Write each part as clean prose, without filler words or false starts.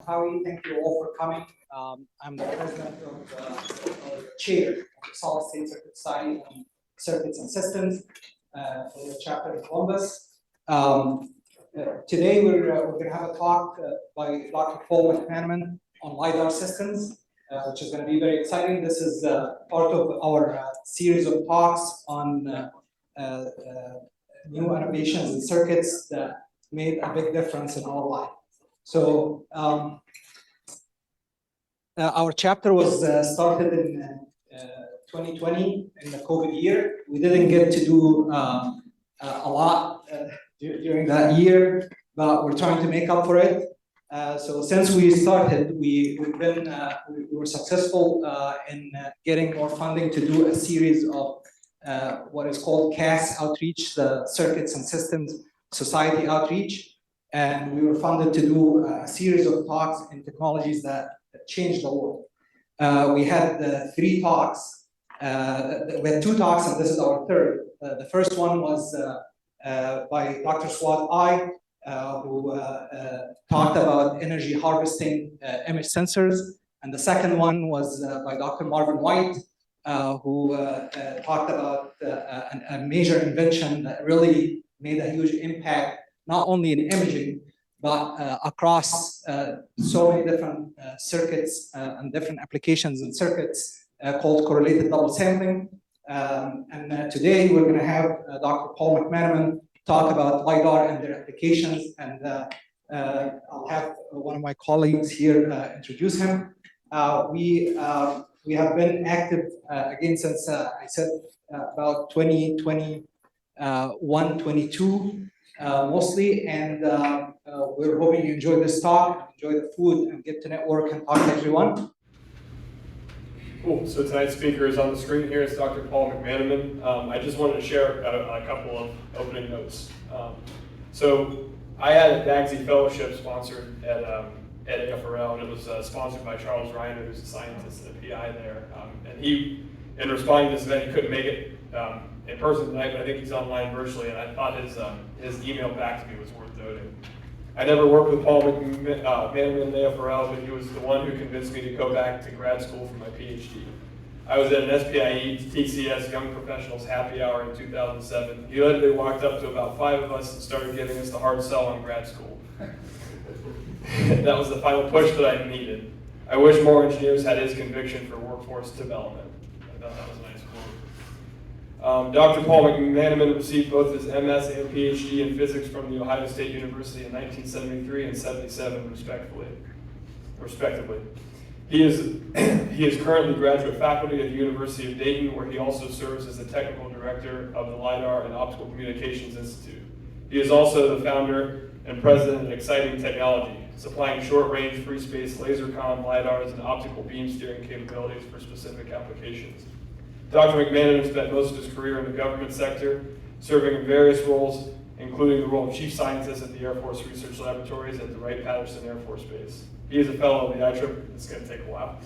Howie. Thank you all for coming. I'm the president of the chair of the Solid State Circuit Society on Circuits and Systems for the chapter in Columbus. Today we're going to have a talk by Dr. Paul McManamon on LiDAR systems, which is going to be very exciting. This is part of our series of talks on new innovations in circuits that made a big difference in our life. So our chapter was started in 2020 in the COVID year. We didn't get to do a lot during that year, but we're trying to make up for it. So since we started, we were successful in getting more funding to do a series of what is called CAS outreach, the Circuits and Systems Society outreach. And we were funded to do a series of talks in technologies that changed the world. We had 3 talks. We had 2 talks, and this is our third. The first one was by Dr. Swat Ai, who talked about energy harvesting image sensors. And the second one was by Dr. Marvin White, who talked about a major invention that really made a huge impact, not only in imaging, but across so many different circuits and different applications in circuits called correlated double sampling. And today we're going to have Dr. Paul McManamon talk about LiDAR and their applications. And I'll have one of my colleagues here introduce him. We have been active again since I said about 2021, 22 mostly, and we're hoping you enjoy this talk, enjoy the food, and get to network and talk to everyone. Cool. So tonight's speaker is on the screen here. It's Dr. Paul McManamon. I just wanted to share a couple of opening notes. So I had a DAGSI fellowship sponsored at AFRL, and it was sponsored by Charles Reiner, who's a scientist and a PI there. And he, in responding to this event, he couldn't make it in person tonight, but I think he's online virtually, and I thought his email back to me was worth noting. I never worked with Paul McManamon in AFRL, but he was the one who convinced me to go back to grad school for my PhD. I was at an SPIE TCS Young Professionals Happy Hour in 2007. He literally walked up to about 5 of us and started giving us the hard sell on grad school. That was the final push that I needed. I wish more engineers had his conviction for workforce development. I thought that was a nice quote. Dr. Paul McManamon received both his MS and PhD in physics from the Ohio State University in 1973 and 77, respectively. He is currently graduate faculty at the University of Dayton, where he also serves as the technical director of the LiDAR and Optical Communications Institute. He is also the founder and president of Exciting Technology, supplying short-range free-space laser-comm LiDARs and optical beam steering capabilities for specific applications. Dr. McManamon spent most of his career in the government sector, serving in various roles, including the role of chief scientist at the Air Force Research Laboratories at the Wright-Patterson Air Force Base. He is a fellow of the IEEE. It's going to take a while.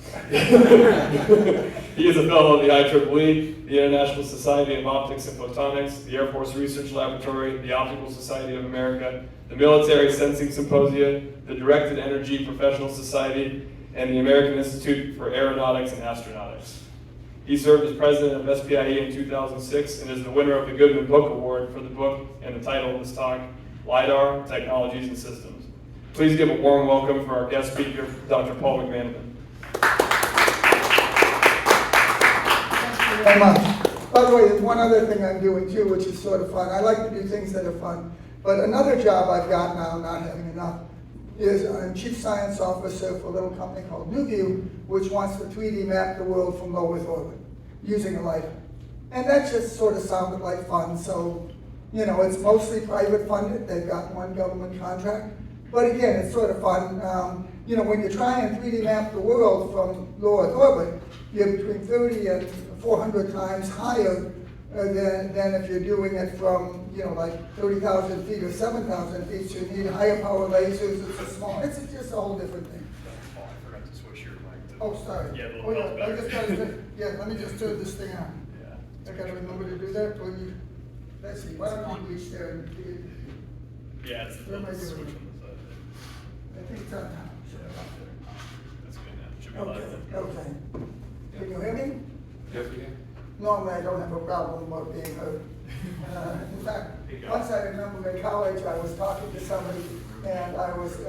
He is a fellow of the IEEE, the International Society of Optics and Photonics, the Air Force Research Laboratory, the Optical Society of America, the Military Sensing Symposia, the Directed Energy Professional Society, and the American Institute for Aeronautics and Astronautics. He served as president of SPIE in 2006 and is the winner of the Goodman Book Award for the book and the title of this talk, LiDAR, Technologies and Systems. Please give a warm welcome for our guest speaker, Dr. Paul McManamon. Thank you very much. By the way, there's one other thing I'm doing too, which is sort of fun. I like to do things that are fun. But another job I've got now, not having enough, is I'm chief science officer for a little company called NewView, which wants to 3D map the world from low Earth orbit using a LiDAR. And that just sort of sounded like fun. So, you know, it's mostly private funded. They've got one government contract. But again, it's sort of fun. You know, when you try and 3D map the world from low Earth orbit, you're between 30 and 400 times higher than if you're doing it from, you know, like 30,000 feet or 7,000 feet. So you need higher power lasers. It's just a whole different thing. Oh, I forgot to switch your mic. Oh, sorry. Yeah, I just gotta let me just turn this thing on. Yeah. I gotta remember to do that. Let's see. Why don't you reach there and do it? Yeah, it's Where am I switch on doing? the side. I think it's on now. Sure. normally I don't have a problem about being heard. In fact, once I remember in college, I was talking to somebody, and I was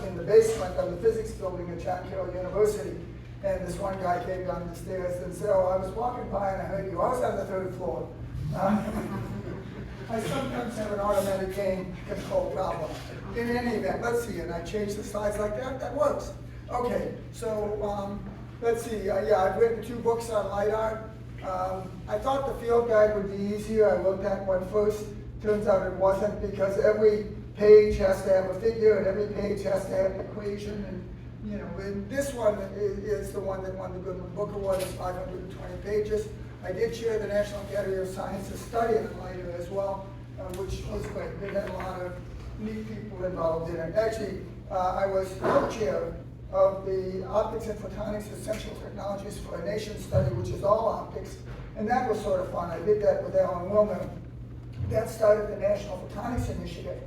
in the basement of the physics building at John Carroll University, and this one guy came down the stairs and said, "Oh, I was walking by and I heard you. I was on the 3rd floor." I sometimes have an automatic gain control problem. In any event, let's see, and I changed the slides like that. That works. Okay, so let's see. Yeah, I've written 2 books on LiDAR. I thought the field guide would be easier. I looked at one first. Turns out it wasn't, because every page has to have a figure and every page has to have an equation. And and this one is the one that won the Goodman Book Award. It's 520 pages. I did chair the National Academy of Sciences study on LiDAR as well, which was great. They had a lot of neat people involved in it. Actually, I was co-chair of the Optics and Photonics Essential Technologies for a Nation study, which is all optics, and that was sort of fun. I did that with Alan Wilner. That started the National Photonics Initiative,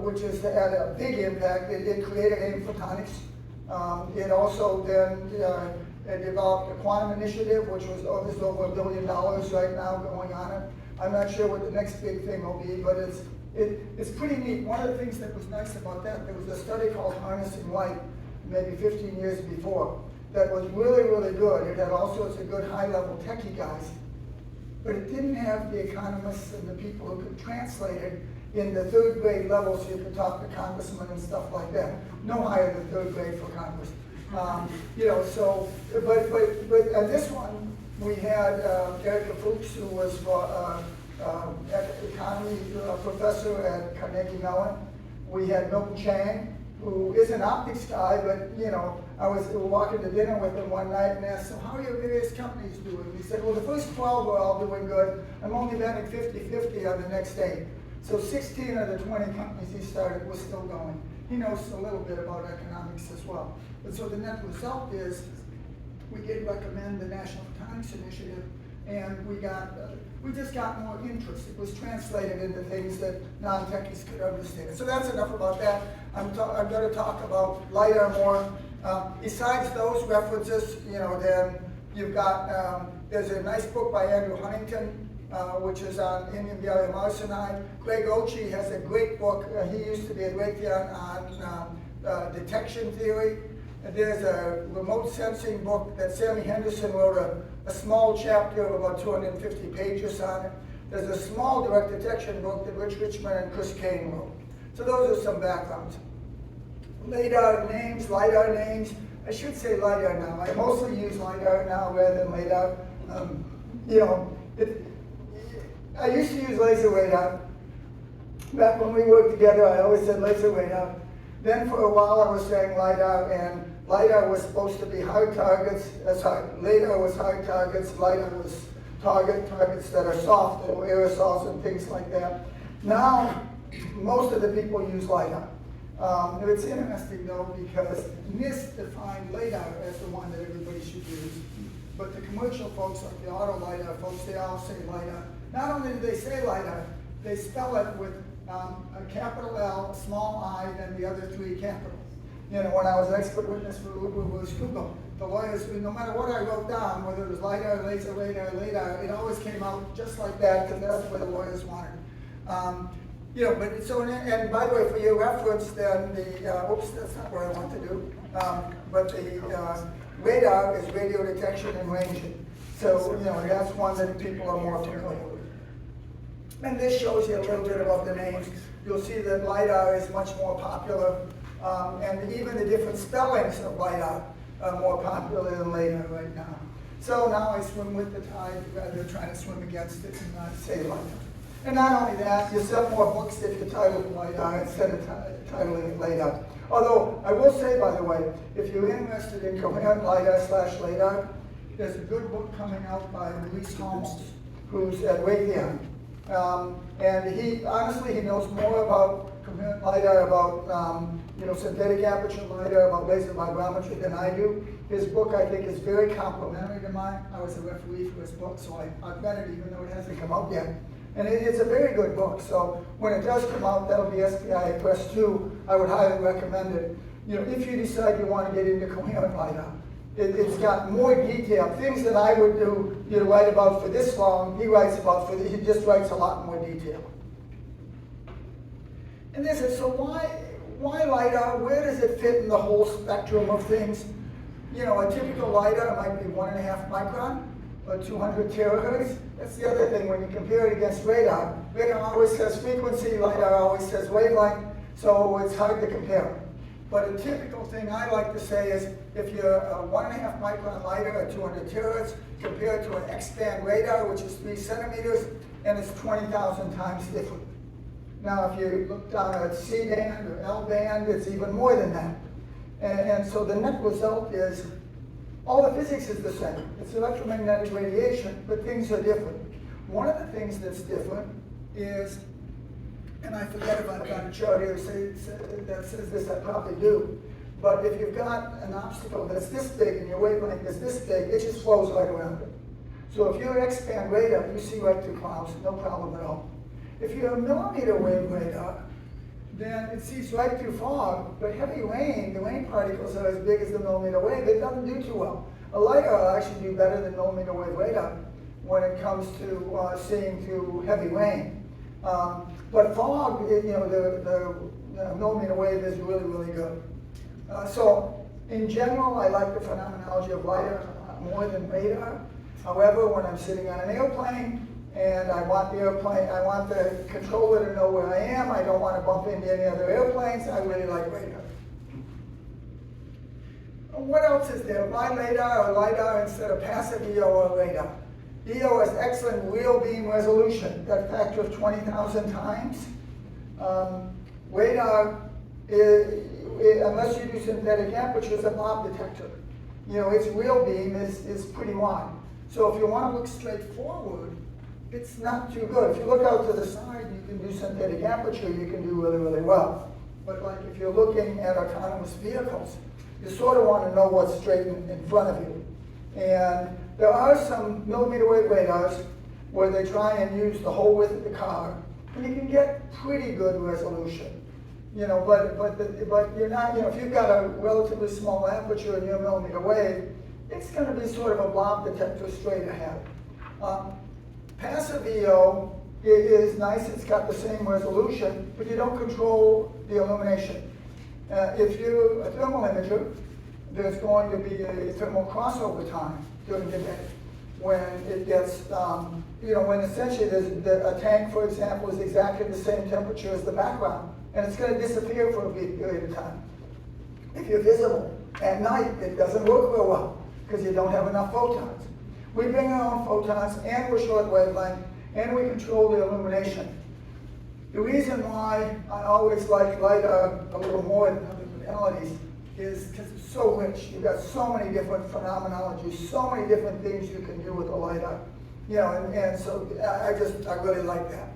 which has had a big impact. It created AIM Photonics. It also then developed the Quantum Initiative, which was there's over $1 billion right now going on it. I'm not sure what the next big thing will be, but it's pretty neat. One of the things that was nice about that, there was a study called Harnessing Light, maybe 15 years before, that was really, really good. It had all sorts of good high-level techie guys, but it didn't have the economists and the people who could translate it in the 3rd grade level, so you could talk to congressmen and stuff like that. No higher than 3rd grade for Congress. So, but on this one, we had Erica Fuchs, who was economy professor at Carnegie Mellon. We had Milton Chang, who is an optics guy, but I was walking to dinner with him one night and asked him, "How are your various companies doing?" He said, "Well, the first 12 were all doing good. I'm only betting 50-50 on the next 8. So 16 of the 20 companies he started were still going. He knows a little bit about economics as well. But so the net result is we did recommend the National Photonics Initiative, and we just got more interest. It was translated into things that non-techies could understand. So that's enough about that. I'm going to talk about LiDAR more. Besides those references, then you've got, there's a nice book by Andrew Huntington, which is on indium gallium arsenide. Greg Ochi has a great book. He used to be at Raytheon on detection theory. And there's a remote sensing book that Sammy Henderson wrote a small chapter of about 250 pages on it. There's a small direct detection book that Rich Richmond and Chris Kane wrote. So those are some backgrounds. LiDAR names. I should say LiDAR now. I mostly use LiDAR now rather than LiDAR. I used to use laser radar. Back when we worked together, I always said laser radar. Then for a while I was saying LiDAR, and LiDAR was supposed to be hard targets. LiDAR was hard targets. LiDAR was targets that are soft, little aerosols and things like that. Now, most of the people use LiDAR. It's interesting though, because NIST defined LiDAR as the one that everybody should use. But the commercial folks, like the auto LiDAR folks, they all say LiDAR. Not only do they say LiDAR, they spell it with a capital L, a small I, then the other 3 capitals. When I was an expert witness for Uber was Google, the lawyers, no matter what I wrote down, whether it was LiDAR, laser radar, LiDAR, it always came out just like that, because that's what the lawyers wanted. But so, and by the way, for your reference, then oops, that's not what I want to do. But the radar is radio detection and ranging. So, that's one that people are more familiar with. And this shows you a little bit about the names. You'll see that LiDAR is much more popular, and even the different spellings of LiDAR are more popular than LiDAR right now. So now I swim with the tide rather than trying to swim against it and not say LiDAR. And not only that, you sell more books if you title it LiDAR instead of titling it LiDAR. Although, I will say, by the way, if you're interested in coherent LiDAR/LiDAR, there's a good book coming out by Luis Holmes, who's at Raytheon. And he knows more about coherent LiDAR, about synthetic aperture LiDAR, about laser vibrometry than I do. His book, I think, is very complimentary to mine. I was a referee for his book, so I've read it even though it hasn't come out yet. And it's a very good book, so when it does come out, that'll be SPI Press 2. I would highly recommend it. If you decide you want to get into coherent LiDAR, It's got more detail. Things that I would do, you write about for this long, he writes about he just writes a lot more detail. And this is, so why LiDAR? Where does it fit in the whole spectrum of things? You know, a typical LiDAR might be 1.5 micron or 200 terahertz. That's the other thing when you compare it against radar. Radar always says frequency, LiDAR always says wavelength, so it's hard to compare. But a typical thing I like to say is if you're a 1.5 micron LiDAR at 200 terahertz compared to an X-band radar, which is 3 centimeters, and it's 20,000 times different. Now, if you look down at C-band or L-band, it's even more than that. And so the net result is all the physics is the same. It's electromagnetic radiation, but things are different. One of the things that's different is, and I forget if I've got a chart here that says this, I probably do, but if you've got an obstacle that's this big and your wavelength is this big, it just flows right around it. So if you're X-band radar, you see right through clouds, no problem at all. If you're a millimeter wave radar, then it sees right through fog, but heavy rain, the rain particles are as big as the millimeter wave, it doesn't do too well. A LiDAR will actually do better than millimeter wave radar when it comes to seeing through heavy rain. But fog, the millimeter wave is really, really good. So in general, I like the phenomenology of LiDAR more than radar. However, when I'm sitting on an airplane, and I want the controller to know where I am. I don't want to bump into any other airplanes. I really like radar. What else is there? Why LiDAR or LiDAR instead of passive EO or radar? EO has excellent real beam resolution, that factor of 20,000 times. Radar, unless you do synthetic aperture, is a blob detector. You know, its real beam is pretty wide. So if you want to look straight forward, it's not too good. If you look out to the side, you can do synthetic aperture, you can do really, really well. But like if you're looking at autonomous vehicles, you sort of want to know what's straight in front of you. And there are some millimeter wave radars where they try and use the whole width of the car, and you can get pretty good resolution. You know, but you're not, you know, if you've got a relatively small aperture in your millimeter wave, it's going to be sort of a blob detector straight ahead. Passive EO is nice, it's got the same resolution, but you don't control the illumination. If you're a thermal imager, there's going to be a thermal crossover time during the day when it gets, when essentially a tank, for example, is exactly the same temperature as the background, and it's going to disappear for a period of time. If you're visible at night, it doesn't work real well because you don't have enough photons. We bring our own photons, and we're short wavelength, and we control the illumination. The reason why I always like LiDAR a little more than other modalities is because it's so rich. You've got so many different phenomenologies, so many different things you can do with a LiDAR. You know, and so I really like that.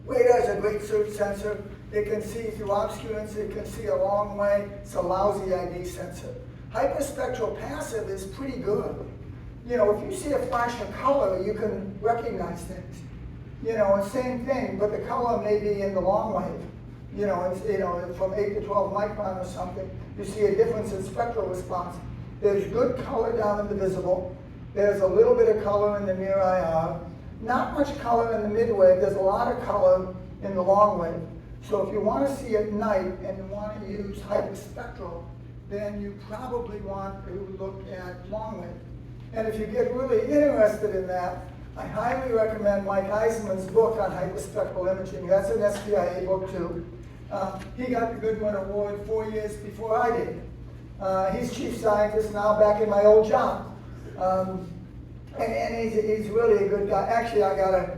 Radar is a great search sensor. It can see through obscurance, it can see a long way. It's a lousy ID sensor. Hyperspectral passive is pretty good. You know, if you see a flash of color, you can recognize things. You know, same thing, but the color may be in the long wave. You know, it's, from 8 to 12 micron or something. You see a difference in spectral response. There's good color down in the visible. There's a little bit of color in the near IR. Not much color in the mid wave. There's a lot of color in the long wave. So if you want to see at night and you want to use hyperspectral, then you probably want to look at long wave. And if you get really interested in that, I highly recommend Mike Eisman's book on hyperspectral imaging. That's an SPIA book too. He got the Goodwin Award 4 years before I did. He's chief scientist now, back in my old job. And he's really a good guy. Actually, I got a,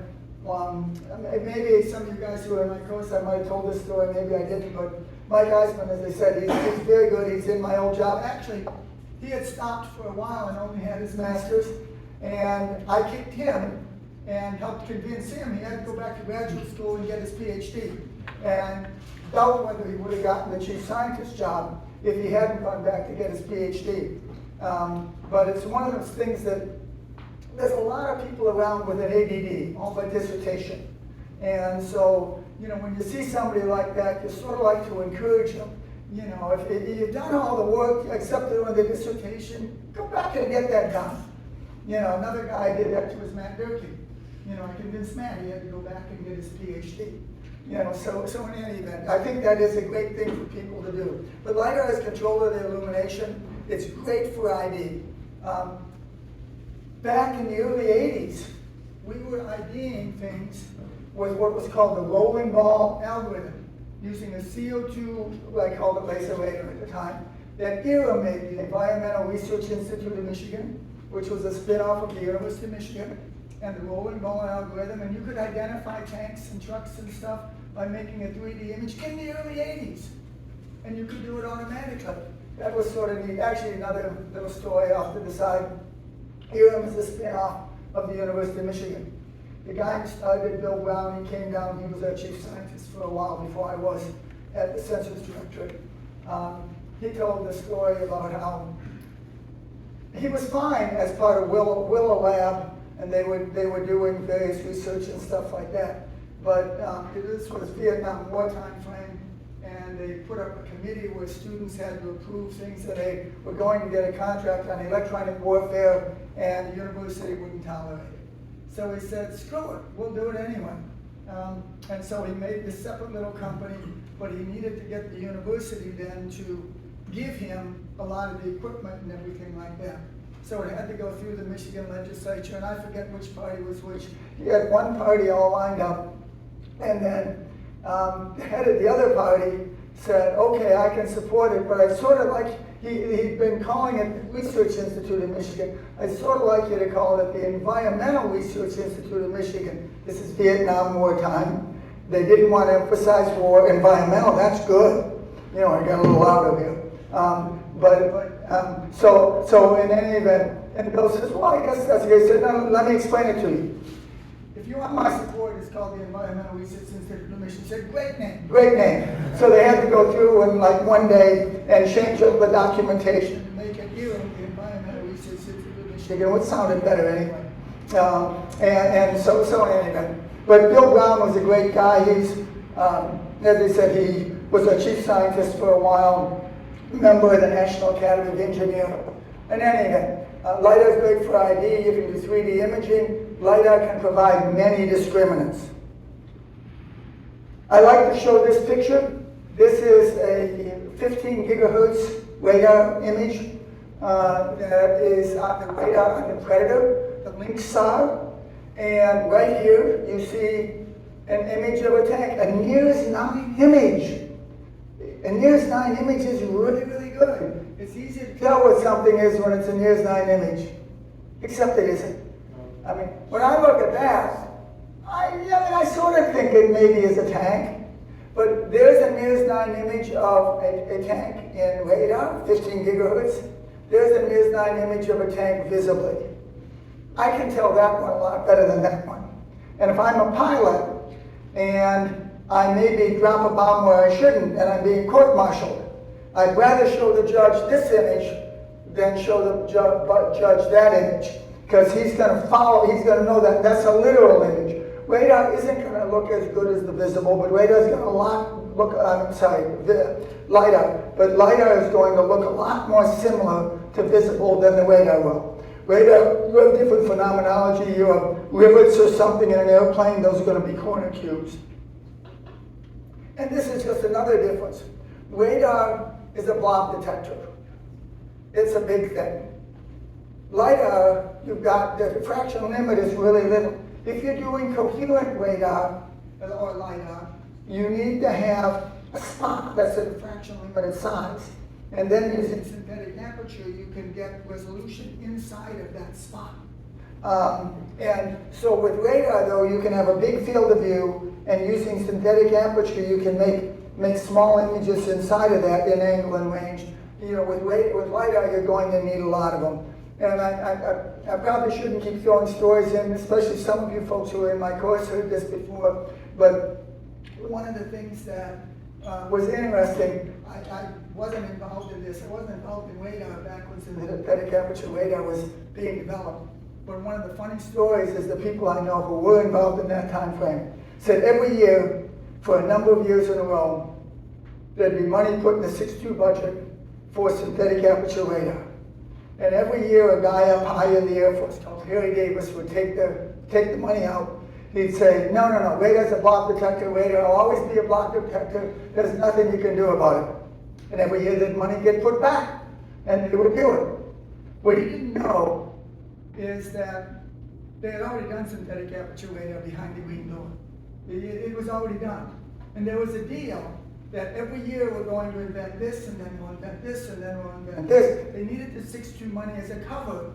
maybe some of you guys who are in my course, I might have told this story, maybe I didn't, but Mike Eisman, as I said, he's very good. He's in my old job. Actually, he had stopped for a while and only had his master's, and I kicked him and helped convince him he had to go back to graduate school and get his PhD. And doubt whether he would have gotten the chief scientist job if he hadn't gone back to get his PhD. But it's one of those things that there's a lot of people around with an ADD, all by dissertation. And so, you know, when you see somebody like that, you sort of like to encourage them You know, if you've done all the work except doing the dissertation, go back and get that done. You know, another guy did that to his Matt Durkee. You know, I convinced Matt he had to go back and get his PhD. You know, so in any event, I think that is a great thing for people to do. But LiDAR has control of the illumination. It's great for ID. Back in the early 80s, we were IDing things with what was called the rolling ball algorithm, using a CO2, I called it laser radar at the time, that ERA made, the Environmental Research Institute of Michigan, which was a spin-off of the University of Michigan, and the rolling ball algorithm, and you could identify tanks and trucks and stuff by making a 3D image in the early 80s. And you could do it automatically. That was sort of neat. Actually, another little story off to the side. ERA was a spin-off of the University of Michigan. The guy who started, Bill Brown, he came down, he was our chief scientist for a while before I was at the Census Directorate. He told the story about how he was fine as part of Willow Lab, and they were doing various research and stuff like that. But this was Vietnam War time frame, and they put up a committee where students had to approve things that they were going to get a contract on electronic warfare, and the university wouldn't tolerate it. So he said, screw it, we'll do it anyway. And so he made this separate little company, but he needed to get the university then to give him a lot of the equipment and everything like that. So it had to go through the Michigan legislature, and I forget which party was which. He had one party all lined up, and then the head of the other party said, okay, I can support it, but I sort of like, he'd been calling it the Research Institute of Michigan. I'd sort of like you to call it the Environmental Research Institute of Michigan. This is Vietnam War time. They didn't want to emphasize war. Environmental, that's good. You know, I got a little loud over here. So in any event, and Bill says, well, I guess that's good. He said, no, let me explain it to you. If you want my support, it's called the Environmental Research Institute of Michigan. He said, great name, great name. So they had to go through and like one day and change up the documentation and make it here the Environmental Research Institute of Michigan, which sounded better anyway. So anyway. But Bill Brown was a great guy. He's, as I said, he was a chief scientist for a while, member of the National Academy of Engineering. In any event, LiDAR is great for ID. You can do 3D imaging. LiDAR can provide many discriminants. I like to show this picture. This is a 15 gigahertz radar image that is on the radar on the Predator, the Lynx SAR. And right here, you see an image of a tank, a NIRS 9 image. A NIRS 9 image is really, really good. It's easy to tell what something is when it's a NIRS 9 image, except it isn't. I mean, when I look at that, I sort of think it maybe is a tank, but there's a NIRS 9 image of a tank in radar, 15 gigahertz. There's a NIRS 9 image of a tank visibly. I can tell that one a lot better than that one. And if I'm a pilot and I maybe drop a bomb where I shouldn't and I'm being court-martialed, I'd rather show the judge this image than show the judge that image, because he's going to follow, he's going to know that that's a literal image. Radar isn't going to look as good as the visible, but radar is going to LiDAR. But LiDAR is going to look a lot more similar to visible than the radar will. Radar, you have different phenomenology. You have rivets or something in an airplane, those are going to be corner cubes. And this is just another difference. Radar is a blob detector. It's a big thing. LiDAR, you've got the diffraction limit is really little. If you're doing coherent radar or LiDAR, you need to have a spot that's a diffraction limited size. And then using synthetic aperture, you can get resolution inside of that spot. And so with radar, though, you can have a big field of view, and using synthetic aperture, you can make small images inside of that in angle and range. You know, with LiDAR, you're going to need a lot of them. And I probably shouldn't keep throwing stories in, especially some of you folks who are in my course heard this before. But one of the things that was interesting, I wasn't involved in this. I wasn't involved in radar back when synthetic aperture radar was being developed. But one of the funny stories is the people I know who were involved in that time frame said every year, for a number of years in a row, there'd be money put in the 6.2 budget for synthetic aperture radar. And every year, a guy up high in the Air Force called Harry Davis would take the money out. He'd say, no, radar's a block detector, radar will always be a block detector, there's nothing you can do about it. And every year that money get put back, and they would do it. What he didn't know is that they had already done synthetic aperture radar behind the green door. It was already done. And there was a deal that every year we're going to invent this, and then we'll invent this, and then we'll invent this. They needed the 6.2 money as a cover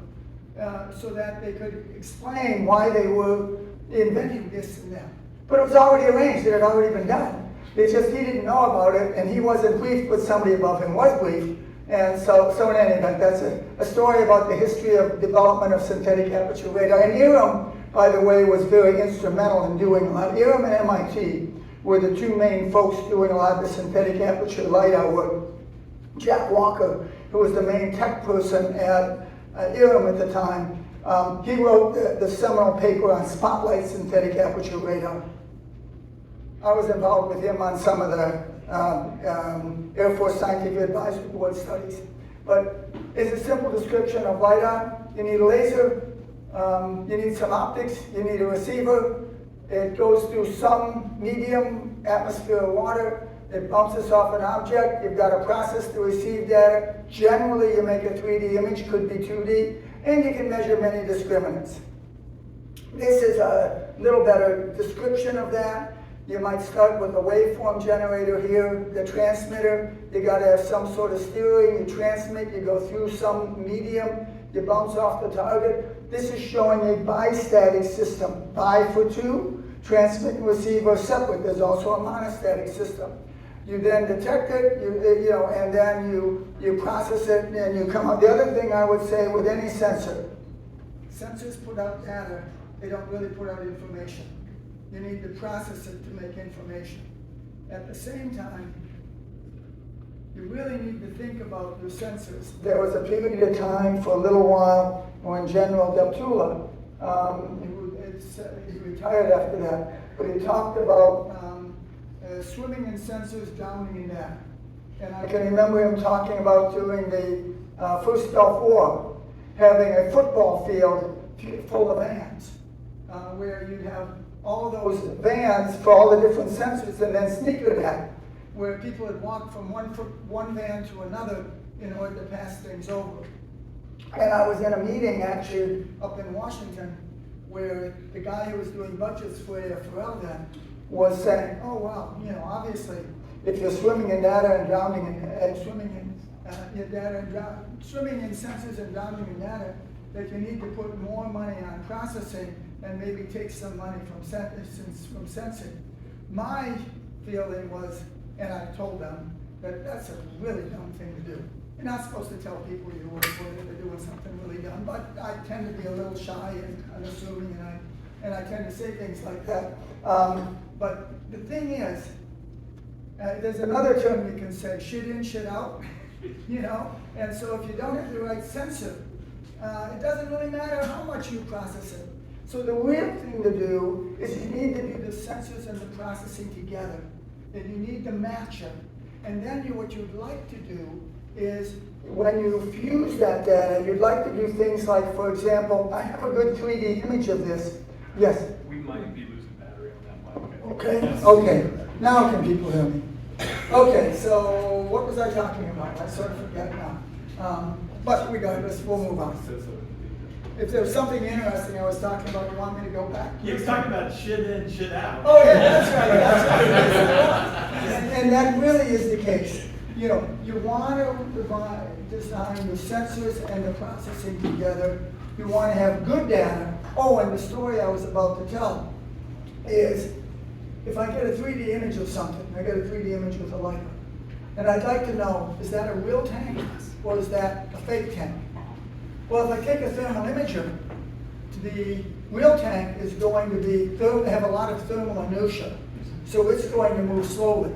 so that they could explain why they were inventing this and that. But it was already arranged, it had already been done. It's just he didn't know about it, and he wasn't briefed, but somebody above him was briefed. And so in any event, that's a story about the history of development of synthetic aperture radar. And Iram, by the way, was very instrumental in doing a lot. Iram and MIT were the two main folks doing a lot of the synthetic aperture LiDAR work. Jack Walker, who was the main tech person at Iram at the time, he wrote the seminal paper on spotlight synthetic aperture radar. I was involved with him on some of the Air Force Scientific Advisory Board studies. But it's a simple description of LiDAR. You need a laser, you need some optics, you need a receiver. It goes through some medium, atmosphere or water. It bounces off an object. You've got to process the received data. Generally, you make a 3D image, could be 2D, and you can measure many discriminants. This is a little better description of that. You might start with a waveform generator here, the transmitter. You got to have some sort of steering. You transmit, you go through some medium, you bounce off the target. This is showing a bistatic system, bi for two, transmit and receive are separate. There's also a monostatic system. You then detect it, and then you process it, and you come out. The other thing I would say with any sensor, sensors put out data, they don't really put out information. You need to process it to make information. At the same time, you really need to think about your sensors. There was a period of time for a little while when General Deptula, he retired after that, but he talked about swimming in sensors, drowning in that. And I can remember him talking about during the first Gulf War, having a football field full of vans, where you'd have all those vans for all the different sensors, and then sneaker net, where people had walked from one van to another in order to pass things over. And I was in a meeting actually up in Washington where the guy who was doing budgets for AFRL then was saying, oh well, obviously if you're swimming in data and drowning swimming in sensors and drowning in data, that you need to put more money on processing and maybe take some money from sensing. My feeling was, and I told them, that that's a really dumb thing to do. You're not supposed to tell people you work with if they're doing something really dumb, but I tend to be a little shy and unassuming, and I tend to say things like that. But the thing is, there's another term you can say, shit in, shit out, and so if you don't have the right sensor, it doesn't really matter how much you process it. So the real thing to do is you need to do the sensors and the processing together. And you need to match them. And then what you'd like to do is, when you fuse that data, you'd like to do things like, for example, I have a good 3D image of this. Yes? We might be losing battery on that mic. Okay, Yes. okay. Now can people hear me? Okay, so what was I talking about? I sort of forget now. But regardless, we'll move on. If there was something interesting I was talking about, you want me to go back? He was talking about shit in, shit out. Oh yeah, that's right. And that really is the case. You want to design the sensors and the processing together. You want to have good data. Oh, and the story I was about to tell is, if I get a 3D image of something, I get a 3D image with a LiDAR, and I'd like to know, is that a real tank or is that a fake tank? Well, if I take a thermal imager, the real tank is going to have a lot of thermal inertia, so it's going to move slowly.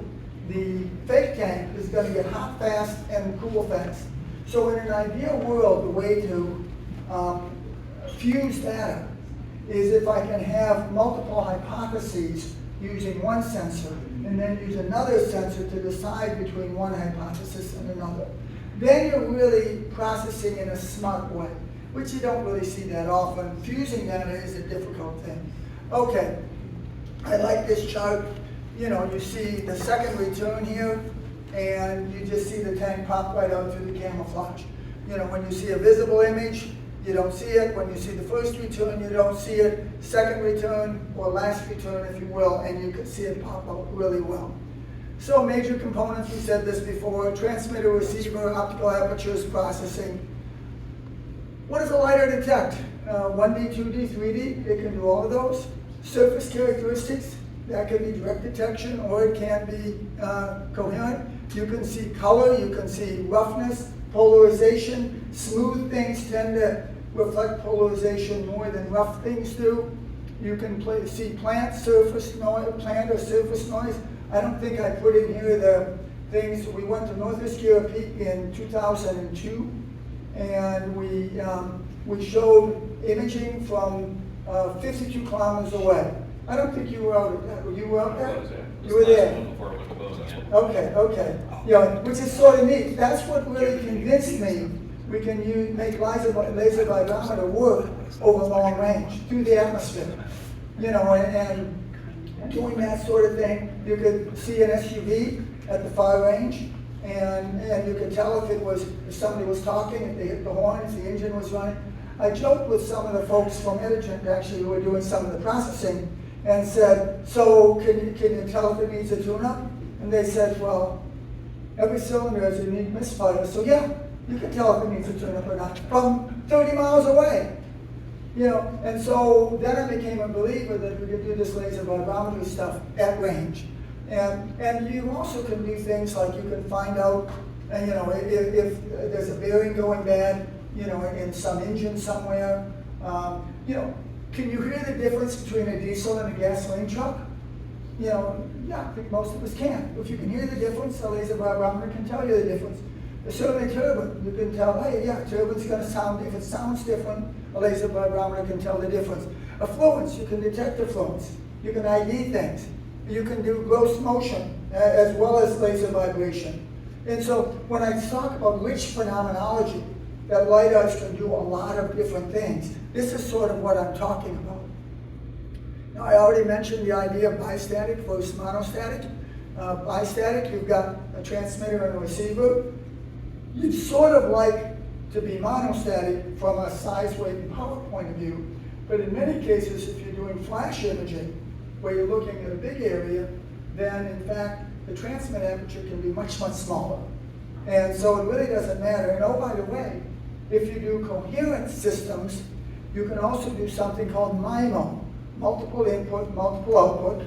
The fake tank is going to get hot fast and cool fast. So in an ideal world, the way to fuse data is if I can have multiple hypotheses using one sensor, and then use another sensor to decide between one hypothesis and another. Then you're really processing in a smart way, which you don't really see that often. Fusing data is a difficult thing. Okay, I like this chart. You know, you see the second return here, and you just see the tank pop right out through the camouflage. You know, when you see a visible image, you don't see it. When you see the first return, you don't see it. Second return, or last return, if you will, and you can see it pop out really well. So major components, we said this before: transmitter, receiver, optical apertures, processing. What does a LiDAR detect? 1D, 2D, 3D, it can do all of those. Surface characteristics, that can be direct detection or it can be coherent. You can see color, you can see roughness, polarization. Smooth things tend to reflect polarization more than rough things do. You can see plant surface noise, plant or surface noise. I don't think I put in here the things. We went to Northwest Europe in 2002, and we showed imaging from 52 kilometers away. I don't think you were out at that. Were you out there? You were there. Okay. Yeah, which is sort of neat. That's what really convinced me we can make laser vibrometer work over long range through the atmosphere. You know, and doing that sort of thing, you could see an SUV at the far range, and you could tell if somebody was talking, if they hit the horn, if the engine was running. I joked with some of the folks from Edgerton, actually, who were doing some of the processing, and said, so can you tell if it needs a tune-up? And they said, well, every cylinder has a unique misfire, so yeah, you can tell if it needs a tune-up or not from 30 miles away. You know, and so then I became a believer that we could do this laser vibrometry stuff at range. And you also can do things like you can find out, you know, if there's a bearing going bad, you know, in some engine somewhere. You know, can you hear the difference between a diesel and a gasoline truck? You know, yeah, I think most of us can. If you can hear the difference, a laser vibrometer can tell you the difference. Certainly turbine, you can tell, hey, yeah, turbine's going to sound, if it sounds different, a laser vibrometer can tell the difference. Effluence, you can detect effluence. You can ID things. You can do gross motion as well as laser vibration. And so when I talk about rich phenomenology, that LiDARs can do a lot of different things, this is sort of what I'm talking about. Now, I already mentioned the idea of bistatic versus monostatic. Bistatic, you've got a transmitter and a receiver. You'd sort of like to be monostatic from a size, weight, and power point of view, but in many cases, if you're doing flash imaging, where you're looking at a big area, then in fact, the transmit aperture can be much, much smaller. And so it really doesn't matter. And oh, by the way, if you do coherent systems, you can also do something called MIMO, multiple input, multiple output,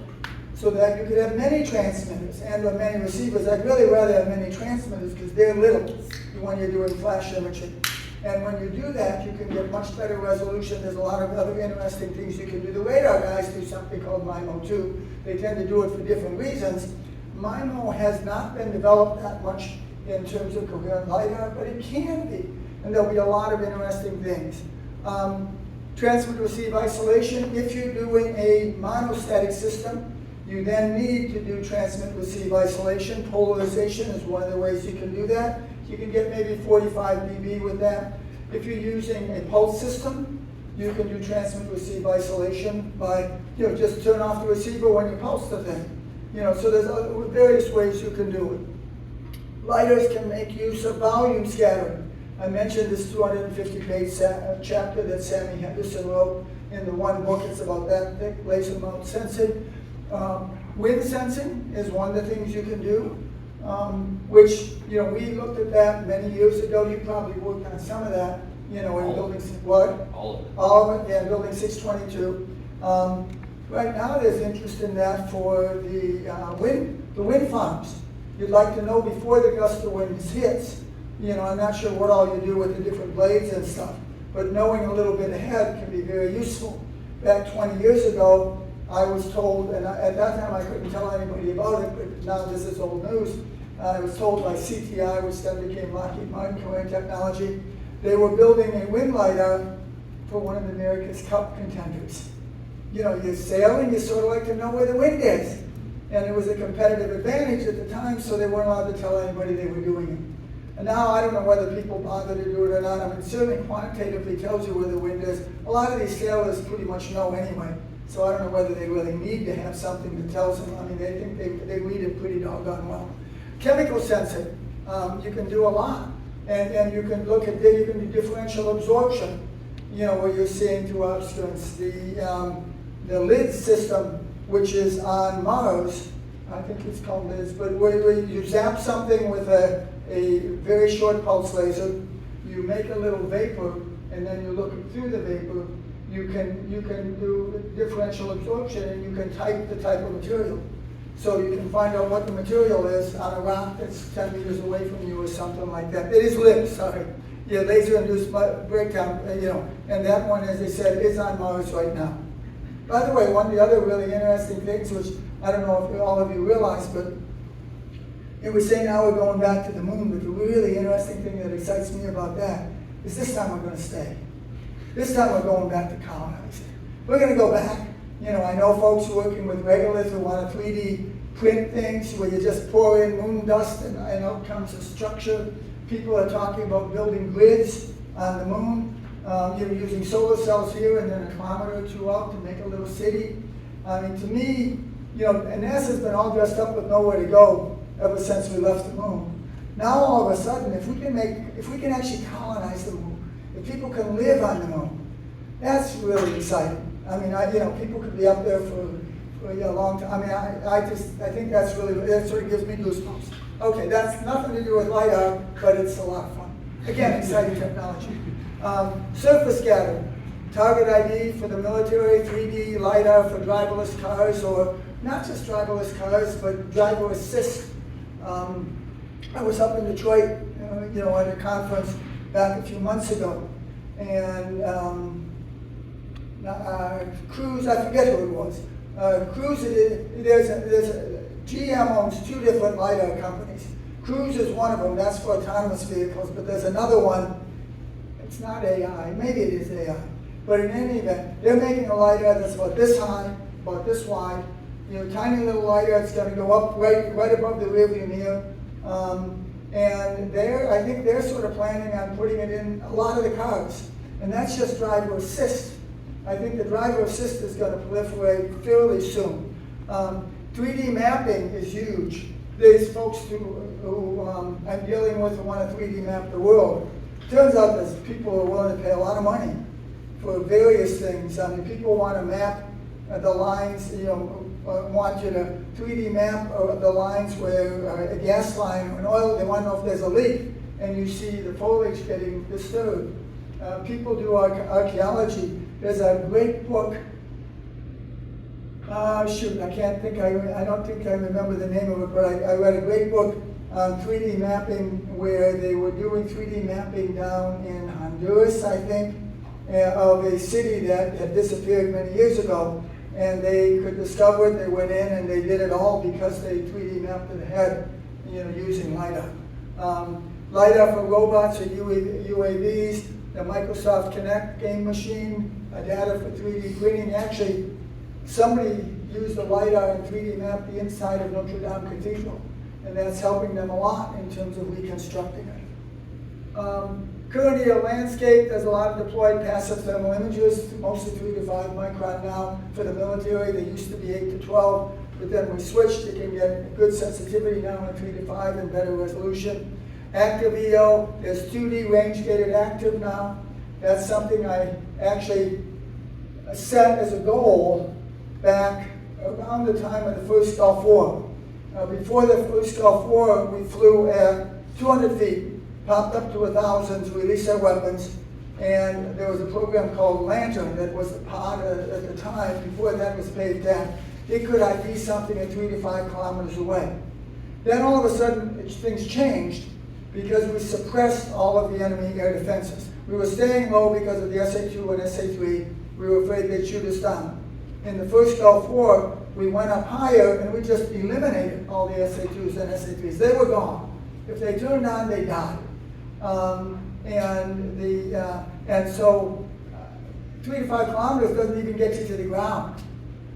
so that you could have many transmitters and many receivers. I'd really rather have many transmitters because they're little when you're doing flash imaging. And when you do that, you can get much better resolution. There's a lot of other interesting things you can do. The radar guys do something called MIMO too. They tend to do it for different reasons. MIMO has not been developed that much in terms of coherent LiDAR, but it can be. And there'll be a lot of interesting things. Transmit receive isolation. If you're doing a monostatic system, you then need to do transmit receive isolation. Polarization is one of the ways you can do that. You can get maybe 45 dB with that. If you're using a pulse system, you can do transmit receive isolation by, you know, just turn off the receiver when you pulse the thing. You know, so there's various ways you can do it. LiDARs can make use of volume scattering. I mentioned this 250-page chapter that Sammy Henderson wrote in the one book. It's about that thick, laser mount sensing. Wind sensing is one of the things you can do, which, you know, we looked at that many years ago. You probably worked on some of that, you know, in building, what? All of it. All of it, yeah, building 622. Right now there's interest in that for the wind farms. You'd like to know before the gust of wind hits. You know, I'm not sure what all you do with the different blades and stuff, but knowing a little bit ahead can be very useful. Back 20 years ago, I was told, and at that time I couldn't tell anybody about it, but now this is old news. I was told by CTI, which then became Lockheed Martin Coherent Technology, they were building a wind LiDAR for one of America's Cup contenders. You know, you're sailing, you sort of like to know where the wind is. And it was a competitive advantage at the time, so they weren't allowed to tell anybody they were doing it. And now I don't know whether people bother to do it or not. I mean, it certainly quantitatively tells you where the wind is. A lot of these sailors pretty much know anyway, so I don't know whether they really need to have something that tells them. I mean, they think they read it pretty doggone well. Chemical sensing, you can do a lot. And you can look at, you can do differential absorption, you know, where you're seeing through obstruents. The LIDS system, which is on Mars, I think it's called LIDS, but where you zap something with a very short pulse laser, you make a little vapor, and then you look through the vapor, you can do differential absorption, and you can type the type of material. So you can find out what the material is on a rock that's 10 meters away from you or something like that. It is LIDS, sorry. Yeah, laser-induced breakdown, you know, and that one, as I said, is on Mars right now. By the way, one of the other really interesting things, which I don't know if all of you realize, but we say now we're going back to the moon, but the really interesting thing that excites me about that is this time we're going to stay. This time we're going back to colonizing. We're going to go back. You know, I know folks working with regolith who want to 3D print things where you just pour in moon dust and out comes a structure. People are talking about building grids on the moon. You're using solar cells here and then a kilometer or two out to make a little city. I mean, to me, you know, and NASA's been all dressed up with nowhere to go ever since we left the moon. Now all of a sudden, if we can actually colonize the moon, if people can live on the moon, that's really exciting. I mean, you know, people could be up there for a long time. I mean, I think that's really, that sort of gives me goosebumps. Okay, that's nothing to do with LiDAR, but it's a lot of fun. Again, exciting technology. Surface scatter, target ID for the military, 3D LiDAR for driverless cars, or not just driverless cars, but driver assist. I was up in Detroit, you know, at a conference back a few months ago, and Cruise, I forget who it was. Cruise, GM owns 2 different LiDAR companies. Cruise is one of them, that's for autonomous vehicles, but there's another one, it's not AI, maybe it is AI, but in any event, they're making a LiDAR that's about this high, about this wide, you know, tiny little LiDAR, it's going to go up right above the rearview mirror, and I think they're sort of planning on putting it in a lot of the cars, and that's just driver assist. I think the driver assist is going to proliferate fairly soon. 3D mapping is huge. There's folks who I'm dealing with who want to 3D map the world. Turns out there's people who are willing to pay a lot of money for various things. I mean, people want to map the lines, you know, want you to 3D map the lines where a gas line or an oil, they want to know if there's a leak, and you see the foliage getting disturbed. People do archeology. There's a great book. Shoot, I don't think I remember the name of it, but I read a great book on 3D mapping where they were doing 3D mapping down in Honduras, I think, of a city that had disappeared many years ago. And they could discover it, they went in and they did it all because they 3D mapped it ahead, you know, using LiDAR. LiDAR for robots or UAVs, the Microsoft Kinect game machine, data for 3D printing. Actually, somebody used a LiDAR and 3D mapped the inside of Notre Dame Cathedral, and that's helping them a lot in terms of reconstructing it. Currently, a landscape, there's a lot of deployed passive thermal imagers, mostly 3 to 5 micron now for the military. They used to be 8 to 12, but then we switched. You can get good sensitivity now in 3 to 5 and better resolution. Active EO, there's 2D range-gated active now. That's something I actually set as a goal back around the time of the first Gulf War. Before the first Gulf War, we flew at 200 feet, popped up to 1,000 to release our weapons, and there was a program called Lantern that was a pod at the time, before that was paved down. It could ID something at 3 to 5 kilometers away. Then all of a sudden, things changed because we suppressed all of the enemy air defenses. We were staying low because of the SA-2 and SA-3. We were afraid they'd shoot us down. In the first Gulf War, we went up higher and we just eliminated all the SA-2s and SA-3s. They were gone. If they turned on, they died. And so 3 to 5 kilometers doesn't even get you to the ground.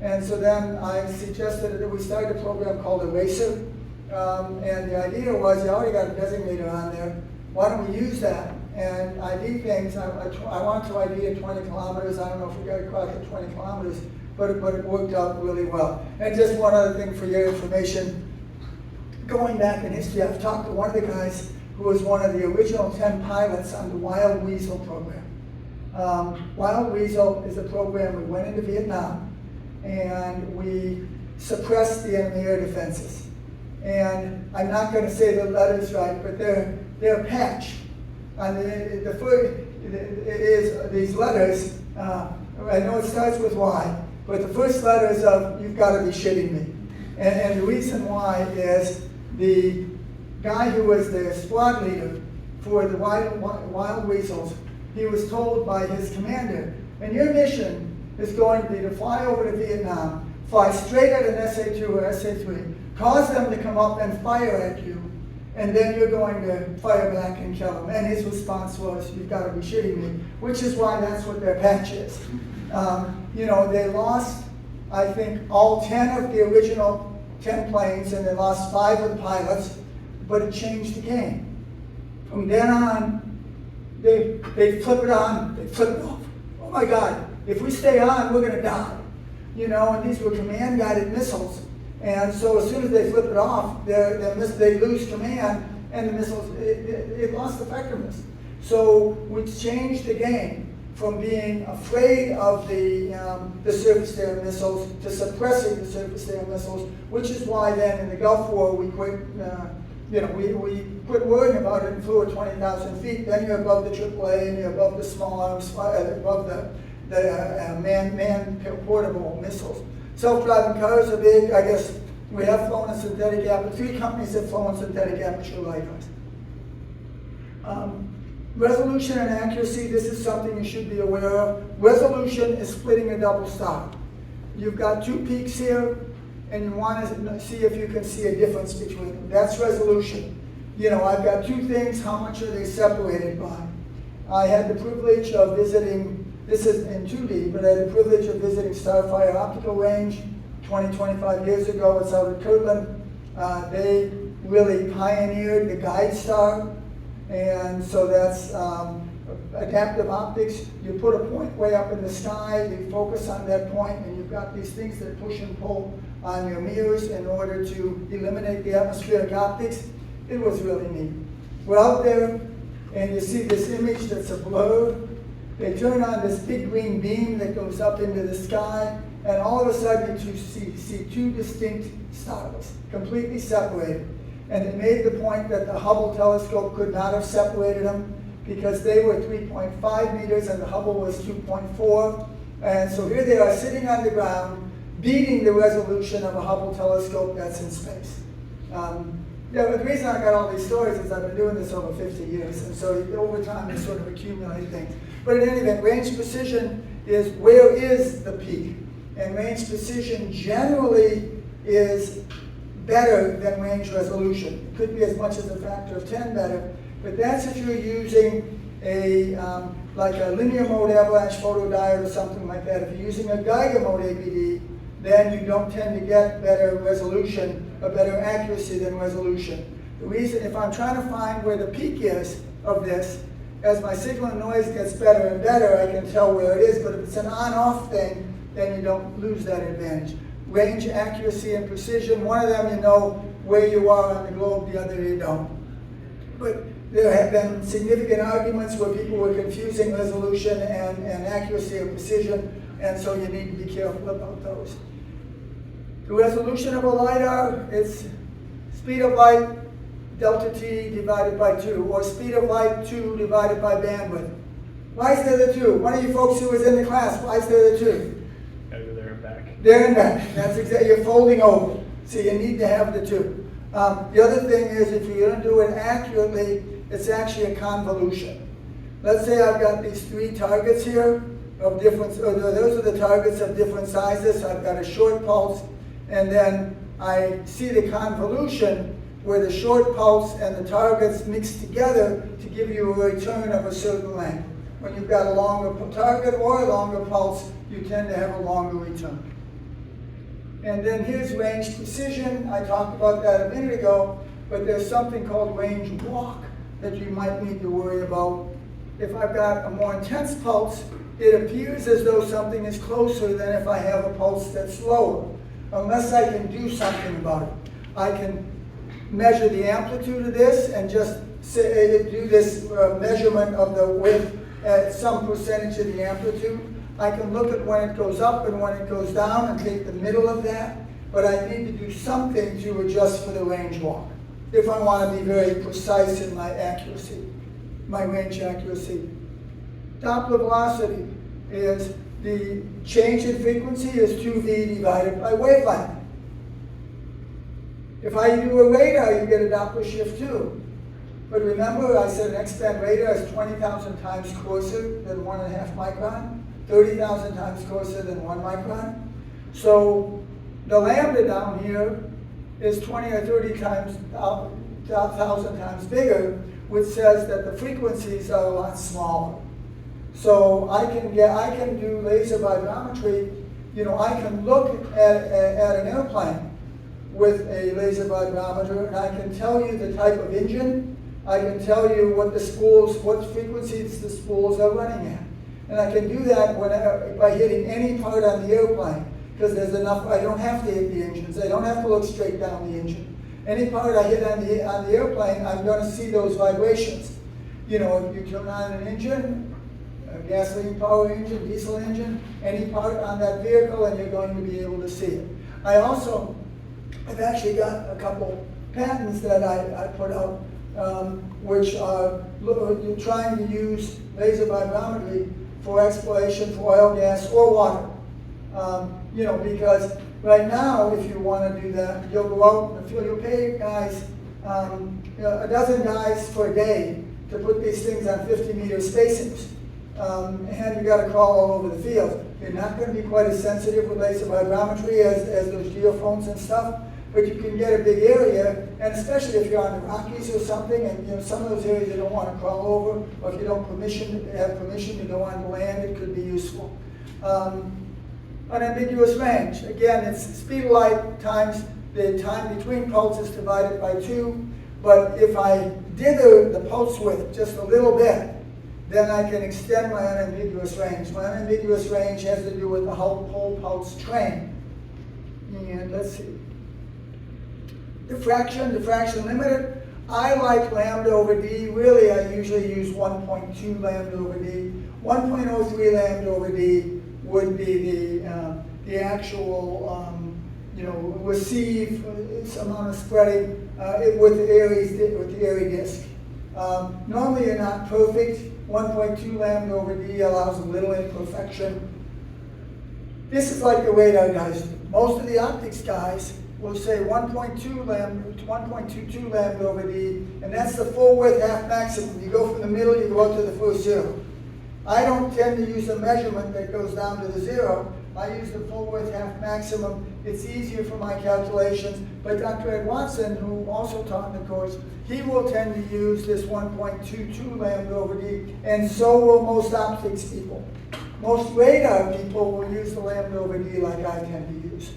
And so then I suggested that we start a program called Eraser. And the idea was, you already got a designator on there. Why don't we use that and ID things? I wanted to ID at 20 kilometers. I don't know if we got across at 20 kilometers, but it worked out really well. And just one other thing for your information. Going back in history, I've talked to one of the guys who was one of the original 10 pilots on the Wild Weasel program. Wild Weasel is a program we went into Vietnam and we suppressed the enemy air defenses. And I'm not going to say the letters right, but they're patch. And the first is these letters. I know it starts with Y, but the first letter is of "You've got to be shitting me." And the reason why is the guy who was the squad leader for the Wild Weasels, he was told by his commander, and your mission is going to be to fly over to Vietnam, fly straight at an SA-2 or SA-3, cause them to come up and fire at you, and then you're going to fire back and kill them. And his response was, "You've got to be shitting me," which is why that's what their patch is. You know, they lost, I think, all 10 of the original 10 planes, and they lost 5 of the pilots, but it changed the game. From then on, they flip it on, they flip it off. Oh my God, if we stay on, we're gonna die. You know, and these were command-guided missiles. And so as soon as they flip it off, they lose command, and the missiles, it lost effectiveness. So we changed the game from being afraid of the surface-to-air missiles to suppressing the surface-to-air missiles, which is why then in the Gulf War we quit. We quit worrying about it and flew at 20,000 feet. Then you're above the AAA and you're above the small arms, above the man-portable missiles. Self-driving cars are big. I guess we have flown a synthetic aperture. 3 companies have flown synthetic aperture LiDARs. Resolution and accuracy, this is something you should be aware of. Resolution is splitting a double star. You've got 2 peaks here, and you want to see if you can see a difference between them. That's resolution. You know, I've got 2 things, how much are they separated by? I had the privilege of visiting, this is in 2D, but I had the privilege of visiting Starfire Optical Range 25 years ago. It's out at Kirtland. They really pioneered the guide star, and so that's adaptive optics. You put a point way up in the sky, you focus on that point, and you've got these things that push and pull on your mirrors in order to eliminate the atmospheric optics. It was really neat. We're out there, and you see this image that's a blur. They turn on this big green beam that goes up into the sky, and all of a sudden you see 2 distinct stars, completely separated. And they made the point that the Hubble telescope could not have separated them because they were 3.5 meters and the Hubble was 2.4. And so here they are sitting on the ground, beating the resolution of a Hubble telescope that's in space. The reason I got all these stories is I've been doing this over 50 years, and so over time you sort of accumulate things. But in any event, range precision is where is the peak? And range precision generally is better than range resolution. It could be as much as a factor of 10 better, but that's if you're using a like a linear mode avalanche photodiode or something like that. If you're using a Geiger mode APD, then you don't tend to get better resolution or better accuracy than resolution. The reason, if I'm trying to find where the peak is of this, as my signal and noise gets better and better, I can tell where it is, but if it's an on-off thing, then you don't lose that advantage. Range, accuracy, and precision, one of them you know where you are on the globe, the other you don't. But there have been significant arguments where people were confusing resolution and accuracy or precision, and so you need to be careful about those. The resolution of a LiDAR is speed of light delta t divided by 2, or speed of light 2 divided by bandwidth. Why is there the 2? One of you folks who was in the class, why is there the 2? Gotta go there and back. There and back. That's exactly, you're folding over. So you need to have the 2. The other thing is, if you're going to do it accurately, it's actually a convolution. Let's say I've got these 3 targets here of different, those are the targets of different sizes. So I've got a short pulse, and then I see the convolution where the short pulse and the targets mix together to give you a return of a certain length. When you've got a longer target or a longer pulse, you tend to have a longer return. And then here's range precision. I talked about that a minute ago, but there's something called range walk that you might need to worry about. If I've got a more intense pulse, it appears as though something is closer than if I have a pulse that's lower, unless I can do something about it. I can measure the amplitude of this and just say, do this measurement of the width at some percentage of the amplitude. I can look at when it goes up and when it goes down and take the middle of that, but I need to do something to adjust for the range walk if I want to be very precise in my accuracy, my range accuracy. Doppler velocity is the change in frequency is 2v divided by wavelength. If I do a radar, you get a Doppler shift too. But remember, I said an X-band radar is 20,000 times coarser than 1.5 micron, 30,000 times coarser than 1 micron. So the lambda down here is 20 or 30 times, 1,000 times bigger, which says that the frequencies are a lot smaller. So I can do laser vibrometry. You know, I can look at an airplane with a laser vibrometer, and I can tell you the type of engine. I can tell you what the spools, what frequencies the spools are running at. And I can do that by hitting any part on the airplane, because there's enough, I don't have to hit the engines. I don't have to look straight down the engine. Any part I hit on the airplane, I'm going to see those vibrations. You know, if you turn on an engine, a gasoline power engine, diesel engine, any part on that vehicle, and you're going to be able to see it. I've actually got a couple patents that I put out, which are trying to use laser vibrometry for exploration for oil, gas, or water. You know, because right now, if you want to do that, you'll go out and you'll pay guys, a dozen guys for a day to put these things on 50-meter spacings. And you got to crawl all over the field. You're not going to be quite as sensitive with laser vibrometry as those geophones and stuff, but you can get a big area, and especially if you're on the Rockies or something, and you know some of those areas you don't want to crawl over, or if you don't have permission to go on the land, it could be useful. Unambiguous range. Again, it's speed of light times the time between pulses divided by 2. But if I dither the pulse width just a little bit, then I can extend my unambiguous range. My unambiguous range has to do with the whole pulse train. And let's see. Diffraction limited. I like lambda over d. Really, I usually use 1.2 lambda over d. 1.03 lambda over d would be the actual, you know, receive some amount of spreading with the Airy disk. Normally, you're not perfect. 1.2 lambda over d allows a little imperfection. This is like the radar guys do. Most of the optics guys will say 1.22 lambda over d, and that's the full width half maximum. You go from the middle, you go up to the first zero. I don't tend to use a measurement that goes down to the 0. I use the full width half maximum. It's easier for my calculations. But Dr. Ed Watson, who also taught in the course, he will tend to use this 1.22 lambda over d, and so will most optics people. Most radar people will use the lambda over d like I tend to use.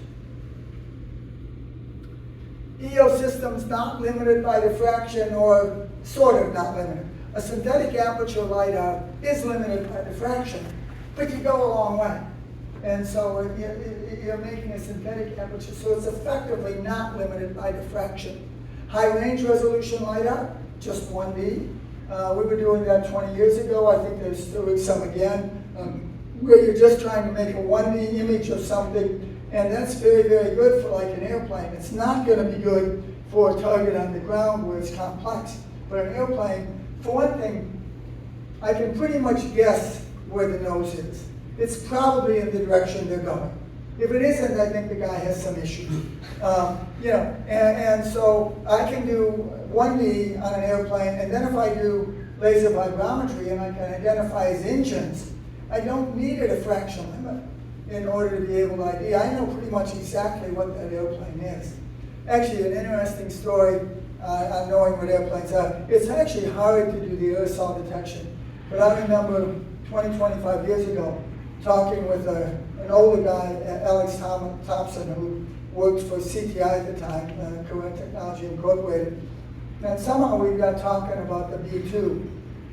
EO systems not limited by diffraction, or sort of not limited. A synthetic aperture LiDAR is limited by diffraction, but you go a long way. And so you're making a synthetic aperture, so it's effectively not limited by diffraction. High range resolution LiDAR, just 1D. We were doing that 20 years ago. I think there's still some again, where you're just trying to make a 1D image of something, and that's very, very good for like an airplane. It's not going to be good for a target on the ground where it's complex. But an airplane, for one thing, I can pretty much guess where the nose is. It's probably in the direction they're going. If it isn't, I think the guy has some issues. You know, and so I can do 1D on an airplane, and then if I do laser vibrometry and I can identify his engines, I don't need a diffraction limit in order to be able to ID. I know pretty much exactly what that airplane is. Actually, an interesting story on knowing what airplanes are. It's actually hard to do the aerosol detection, but I remember 20, 25 years ago, talking with an older guy, Alex Thompson, who worked for CTI at the time, Current Technology Incorporated. And somehow we got talking about the B2,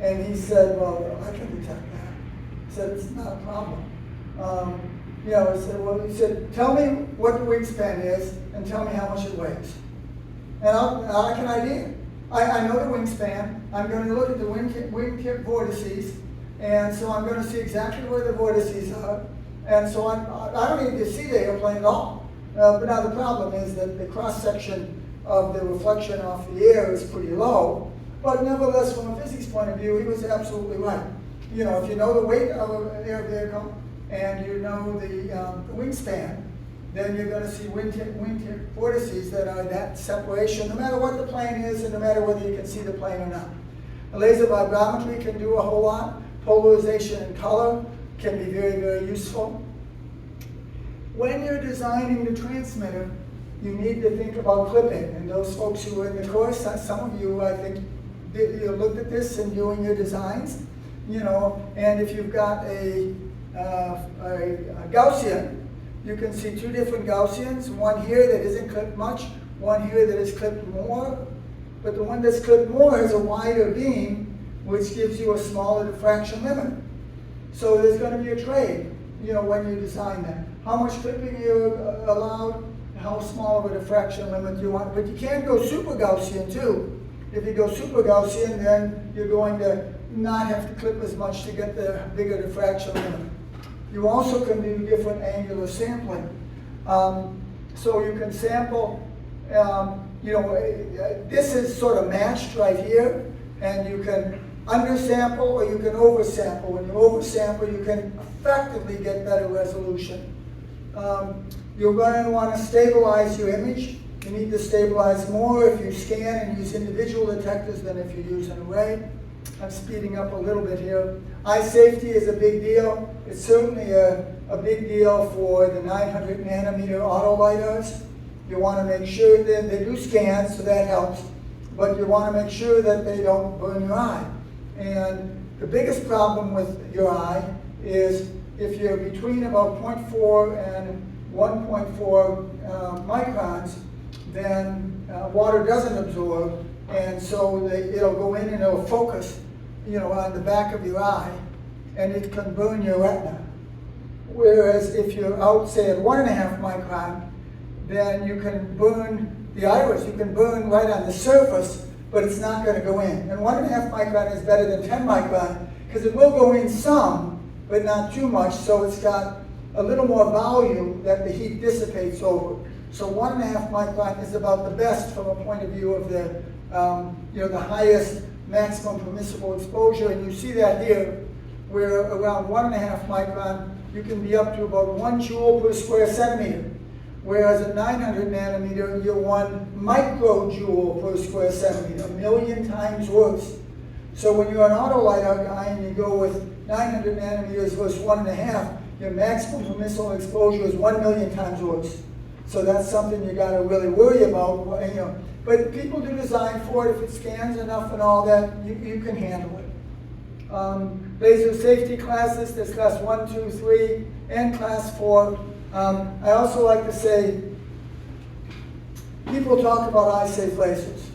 and he said, well, I can detect that. He said, it's not a problem. He said, tell me what the wingspan is, and tell me how much it weighs. And I can ID. I know the wingspan. I'm going to look at the wingtip vortices, and so I'm going to see exactly where the vortices are. And so I don't need to see the airplane at all. But now the problem is that the cross-section of the reflection off the air is pretty low. But nevertheless, from a physics point of view, he was absolutely right. You know, if you know the weight of an air vehicle and you know the wingspan, then you're going to see wingtip vortices that are that separation, no matter what the plane is and no matter whether you can see the plane or not. A laser vibrometry can do a whole lot. Polarization and color can be very, very useful. When you're designing the transmitter, you need to think about clipping. And those folks who were in the course, some of you, I think, looked at this in doing your designs. You know, and if you've got a Gaussian, you can see two different Gaussians, one here that isn't clipped much, one here that is clipped more. But the one that's clipped more has a wider beam, which gives you a smaller diffraction limit. So there's going to be a trade, you know, when you design that. How much clipping you're allowed, how small of a diffraction limit you want. But you can't go super Gaussian too. If you go super Gaussian, then you're going to not have to clip as much to get the bigger diffraction limit. You also can do different angular sampling. So you can sample, this is sort of matched right here, and you can undersample or you can oversample. When you oversample, you can effectively get better resolution. You're going to want to stabilize your image. You need to stabilize more if you scan and use individual detectors than if you use an array. I'm speeding up a little bit here. Eye safety is a big deal. It's certainly a big deal for the 900 nanometer auto LiDARs. You want to make sure that they do scans, so that helps. But you want to make sure that they don't burn your eye. And the biggest problem with your eye is if you're between about 0.4 and 1.4 microns, then water doesn't absorb, and so it'll go in and it'll focus, you know, on the back of your eye, and it can burn your retina. Whereas if you're out, say, at 1.5 micron, then you can burn the iris. You can burn right on the surface, but it's not going to go in. And 1.5 micron is better than 10 micron because it will go in some, but not too much. So it's got a little more volume that the heat dissipates over. So 1.5 micron is about the best from a point of view of the, the highest maximum permissible exposure. And you see that here, where around 1.5 micron, you can be up to about 1 joule per square centimeter. Whereas at 900 nanometer, you're 1 microjoule per square centimeter, 1,000,000 times worse. So when you're an auto LiDAR guy and you go with 900 nanometers versus 1.5, your maximum permissible exposure is 1,000,000 times worse. So that's something you got to really worry about, you know. But people do design for it. If it scans enough and all that, you can handle it. Laser safety classes, there's class 1, 2, 3, and class 4. I also like to say, people talk about eye-safe lasers.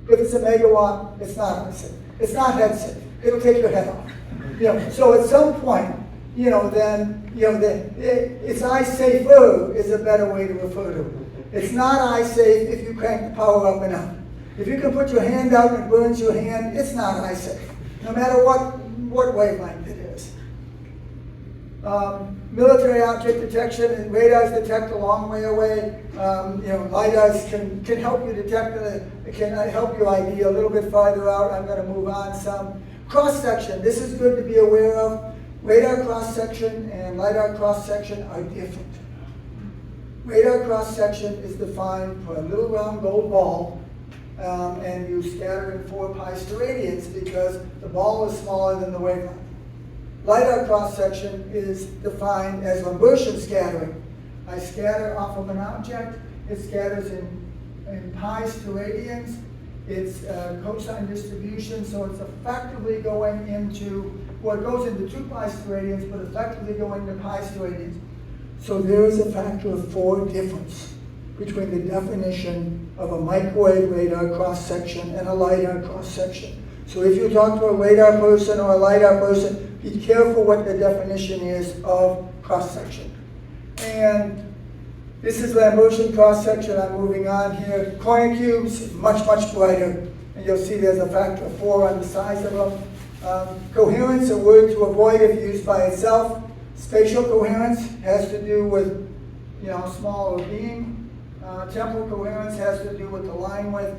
If it's a megawatt, it's not eye-safe. It's not head-safe. It'll take your head off. You know, so at some point, it's eye-safer is a better way to refer to it. It's not eye-safe if you crank the power up enough. If you can put your hand out and it burns your hand, it's not eye-safe, no matter what wavelength it is. Military object detection, and radars detect a long way away. LiDARs can help you detect, can help you ID a little bit farther out. I'm going to move on some. Cross-section, this is good to be aware of. Radar cross-section and LiDAR cross-section are different. Radar cross-section is defined for a little round gold ball, and you scatter in 4 pi steradians because the ball is smaller than the wavelength. LiDAR cross-section is defined as Lambertian scattering. I scatter off of an object, it scatters in pi steradians, It's cosine distribution, so it's effectively going into, well, it goes into 2 pi steradians, but effectively going to pi steradians. So there is a factor of 4 difference between the definition of a microwave radar cross-section and a LiDAR cross-section. So if you talk to a radar person or a LiDAR person, be careful what the definition is of cross-section. And this is Lambertian cross-section. I'm moving on here. Corner cubes, much, much brighter. And you'll see there's a factor of 4 on the size of them. Coherence, a word to avoid if used by itself. Spatial coherence has to do with, smaller beam. Temporal coherence has to do with the line width.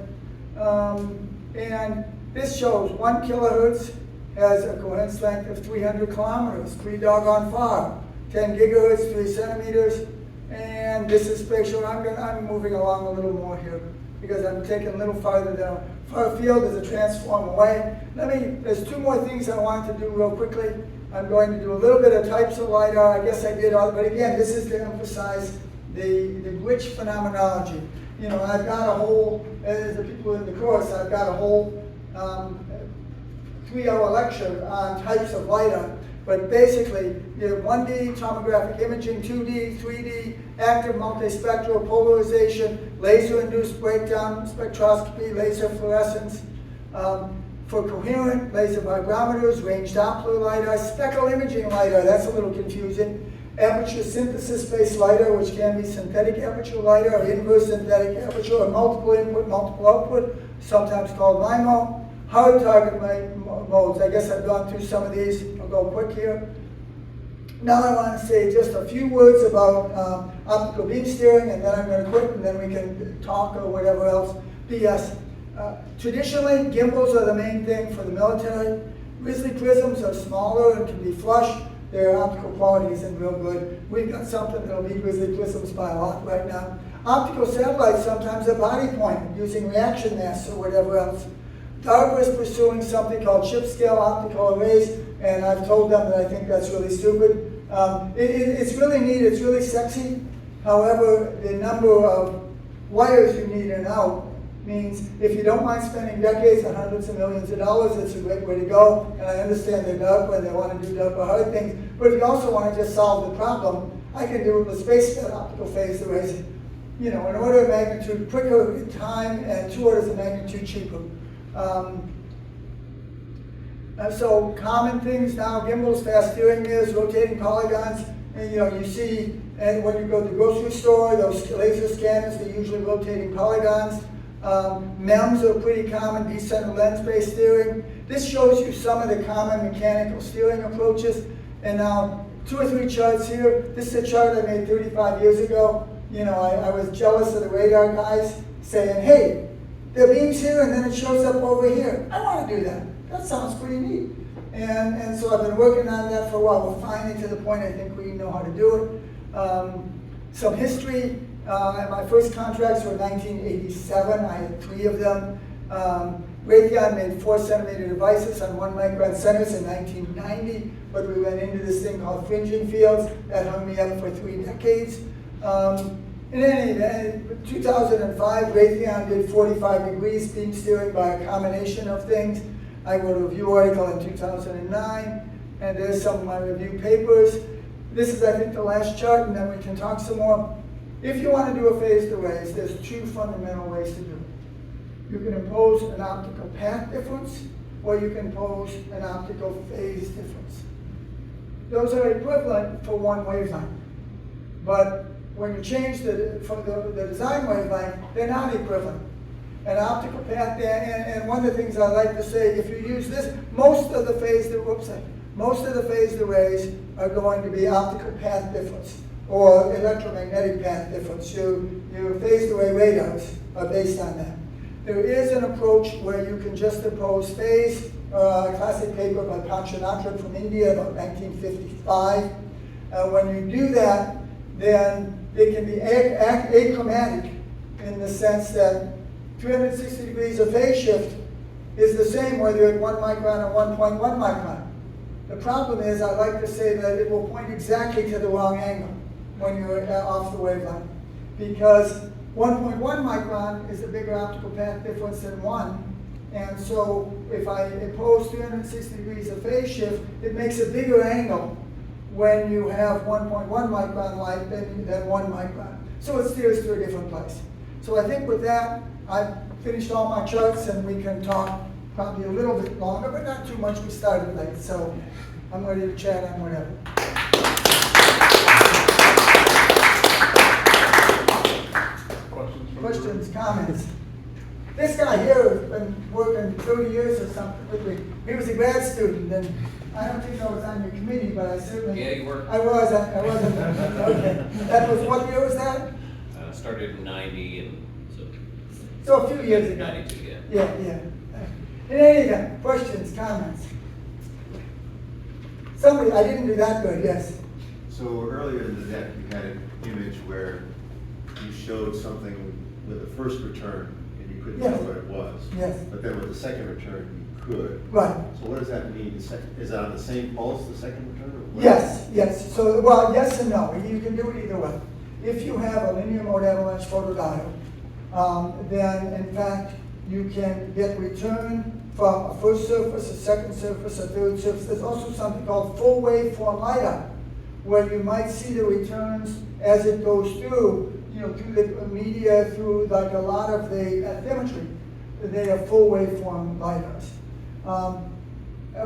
And this shows 1 kilohertz has a coherence length of 300 kilometers, pretty doggone far. 10 gigahertz, 3 centimeters. And this is spatial. I'm moving along a little more here because I'm taking a little farther down. Far field is a transform away. There's 2 more things I wanted to do real quickly. I'm going to do a little bit of types of LiDAR. I guess I did all, but again, this is to emphasize the glitch phenomenology. I've got a whole, as the people in the course, I've got a whole 3-hour lecture on types of LiDAR. But basically, you have 1D tomographic imaging, 2D, 3D, active multispectral polarization, laser-induced breakdown spectroscopy, laser fluorescence. For coherent, laser vibrometers, range Doppler LiDAR, speckle imaging LiDAR, that's a little confusing. Aperture synthesis-based LiDAR, which can be synthetic aperture LiDAR, or inverse synthetic aperture, or multiple input, multiple output, sometimes called MIMO. Hard target modes, I guess I've gone through some of these. I'll go quick here. Now I want to say just a few words about optical beam steering, and then I'm going to quit, and then we can talk or whatever else. BS. Traditionally, gimbals are the main thing for the military. Grizzly prisms are smaller and can be flush. Their optical quality isn't real good. We've got something that'll beat grizzly prisms by a lot right now. Optical satellites sometimes are body pointed using reaction masks or whatever else. DARPA is pursuing something called chip-scale optical arrays, and I've told them that I think that's really stupid. It's really neat, it's really sexy. However, the number of wires you need in and out means if you don't mind spending decades and hundreds of millions of dollars, it's a great way to go. And I understand they're DARPA and they want to do DARPA hard things, but if you also want to just solve the problem, I can do it with space-fed optical phase arrays, an order of magnitude quicker in time and 2 orders of magnitude cheaper. So common things now, gimbals, fast steering mirrors, rotating polygons, and you see, and when you go to the grocery store, those laser scanners, they're usually rotating polygons. MEMS are pretty common, decenter lens-based steering. This shows you some of the common mechanical steering approaches. And now 2 or 3 charts here. This is a chart I made 35 years ago. I was jealous of the radar guys saying, hey, there are beams here and then it shows up over here. I want to do that. That sounds pretty neat. And so I've been working on that for a while. We're finally to the point I think we know how to do it. Some history. My first contracts were in 1987. I had 3 of them. Raytheon made 4-centimeter devices on 1 micron centers in 1990, but we went into this thing called fringing fields that hung me up for 3 decades. In any event, 2005, Raytheon did 45 degrees beam steering by a combination of things. I wrote a review article in 2009, and there's some of my review papers. This is, I think, the last chart, and then we can talk some more. If you want to do a phased arrays, there's 2 fundamental ways to do it. You can impose an optical path difference, or you can impose an optical phase difference. Those are equivalent for 1 wavelength, but when you change the design wavelength, they're not equivalent. An optical path, and one of the things I like to say, if you use this, most of the phased arrays are going to be optical path difference or electromagnetic path difference. Your phased array radars are based on that. There is an approach where you can just impose phase, a classic paper by Panchanathan from India about 1955. When you do that, then it can be achromatic in the sense that 360 degrees of phase shift is the same whether you're at 1 micron or 1.1 micron. The problem is, I like to say that it will point exactly to the wrong angle when you're off the wavelength, because 1.1 micron is a bigger optical path difference than 1. And so if I impose 360 degrees of phase shift, it makes a bigger angle when you have 1.1 micron light than 1 micron. So it steers to a different place. So I think with that, I've finished all my charts, and we can talk probably a little bit longer, but not too much. We started late, so I'm ready to chat on whatever. Questions, comments? This guy here has been working 30 years or something with me. He was a grad student, and I don't think I was on your committee, but I certainly. Yeah, you were. I was. Okay. That was, what year was that? Started in 90, and So a few years ago. 92, yeah. Yeah. In any event, questions, comments? Somebody, I didn't do that good, yes. So earlier in the deck, you had an image where you showed something with the first return, and you couldn't Yes. tell what it was. Yes. But then with the second return, you could. Right. So what does that mean? Is it on the same pulse, the second return? Or what? Yes. So, well, yes and no. You can do it either way. If you have a linear mode avalanche photodiode, then in fact you can get return from a first surface, a second surface, a third surface. There's also something called full waveform LiDAR, where you might see the returns as it goes through, through the media, through like a lot of the bathymetry. They have full waveform LiDARs.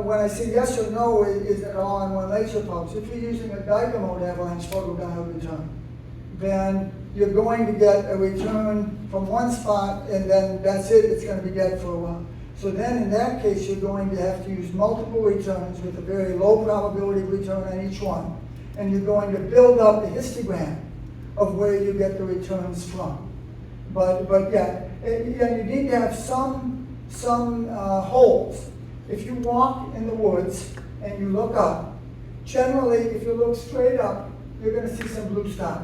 When I say yes or no, is it all on one laser pulse? If you're using a Geiger mode avalanche photodiode return, then you're going to get a return from one spot, and then that's it, it's going to be dead for a while. So then in that case, you're going to have to use multiple returns with a very low probability of return on each one. And you're going to build up a histogram of where you get the returns from. But yeah, you need to have some holes. If you walk in the woods and you look up, generally if you look straight up, you're going to see some blue sky.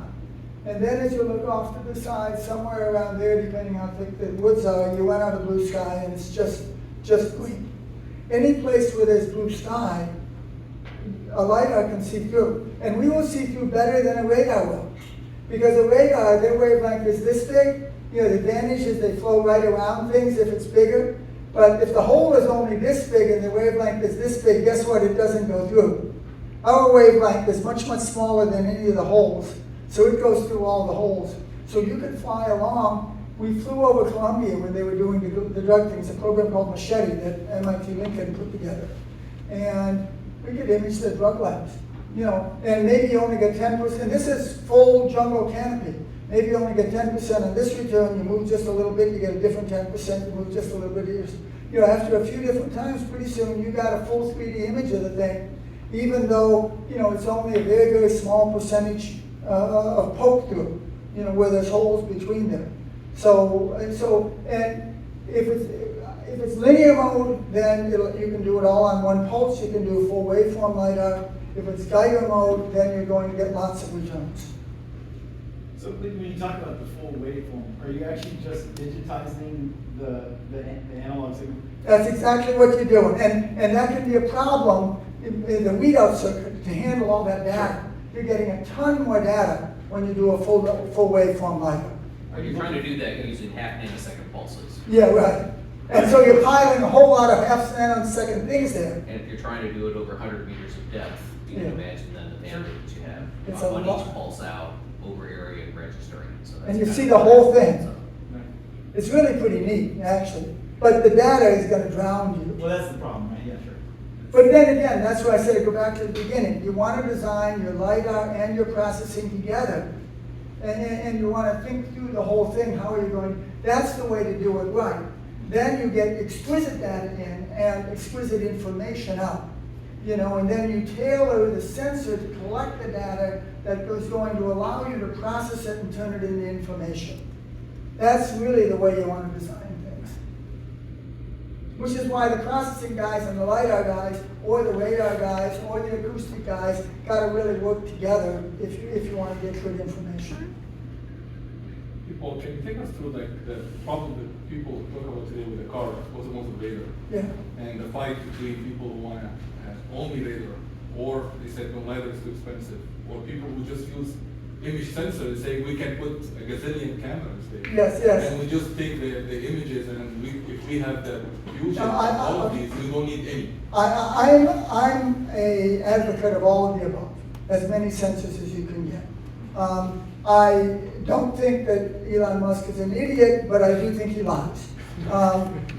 And then as you look off to the side, somewhere around there, depending on how thick the woods are, you run out of blue sky, and it's just green. Any place where there's blue sky, a LiDAR can see through. And we will see through better than a radar will. Because a radar, their wavelength is this big. The advantage is they flow right around things if it's bigger. But if the hole is only this big and the wavelength is this big, guess what? It doesn't go through. Our wavelength is much, much smaller than any of the holes. So it goes through all the holes. So you can fly along. We flew over Columbia when they were doing the drug things, a program called Machete that MIT Lincoln put together. And we could image the drug labs, and maybe you only get 10%. This is full jungle canopy. Maybe you only get 10% on this return. You move just a little bit, you get a different 10%. You move just a little bit here. After a few different times, pretty soon you got a full 3D image of the thing, even though it's only a very, very small percentage of poke through, where there's holes between them. So if it's linear mode, then you can do it all on one pulse. You can do a full waveform LiDAR. If it's Geiger mode, then you're going to get lots of returns. So when you talk about the full waveform, are you actually just digitizing the analog signal? That's exactly what you're doing, and that can be a problem in the readout circuit to handle all that data. You're getting a ton more data when you do a full waveform LiDAR. Are you trying to do that using half nanosecond pulses? Yeah, right. And so you're piling a whole lot of half nanosecond things there. And if you're trying to do it over 100 meters of depth, you can imagine then the bandwidth that you have It's on a lot. each pulse out over area and registering. So that's And you kind see of the what whole happens. thing. It's really pretty neat, actually. But the data is going to drown you. Well, that's the problem, right? Yeah, sure. But then again, that's why I said go back to the beginning. You want to design your LiDAR and your processing together. And you want to think through the whole thing. How are you going? That's the way to do it right. Then you get exquisite data in and exquisite information out. And then you tailor the sensor to collect the data that is going to allow you to process it and turn it into information. That's really the way you want to design things. Which is why the processing guys and the LiDAR guys, or the radar guys, or the acoustic guys, got to really work together if you want to get good information. Paul, can you take us through the problem that people talk about today with the car, automotive radar? Yeah. And the fight between people who want to have only radar, or they said no, LiDAR is too expensive, or people who just use image sensor and say we can put a gazillion cameras there. Yes, yes. And we just take the images and if we have the fusion No, of all of these, we don't need any. I'm a advocate of all of the above, as many sensors as you can get. I don't think that Elon Musk is an idiot, but I do think he lies.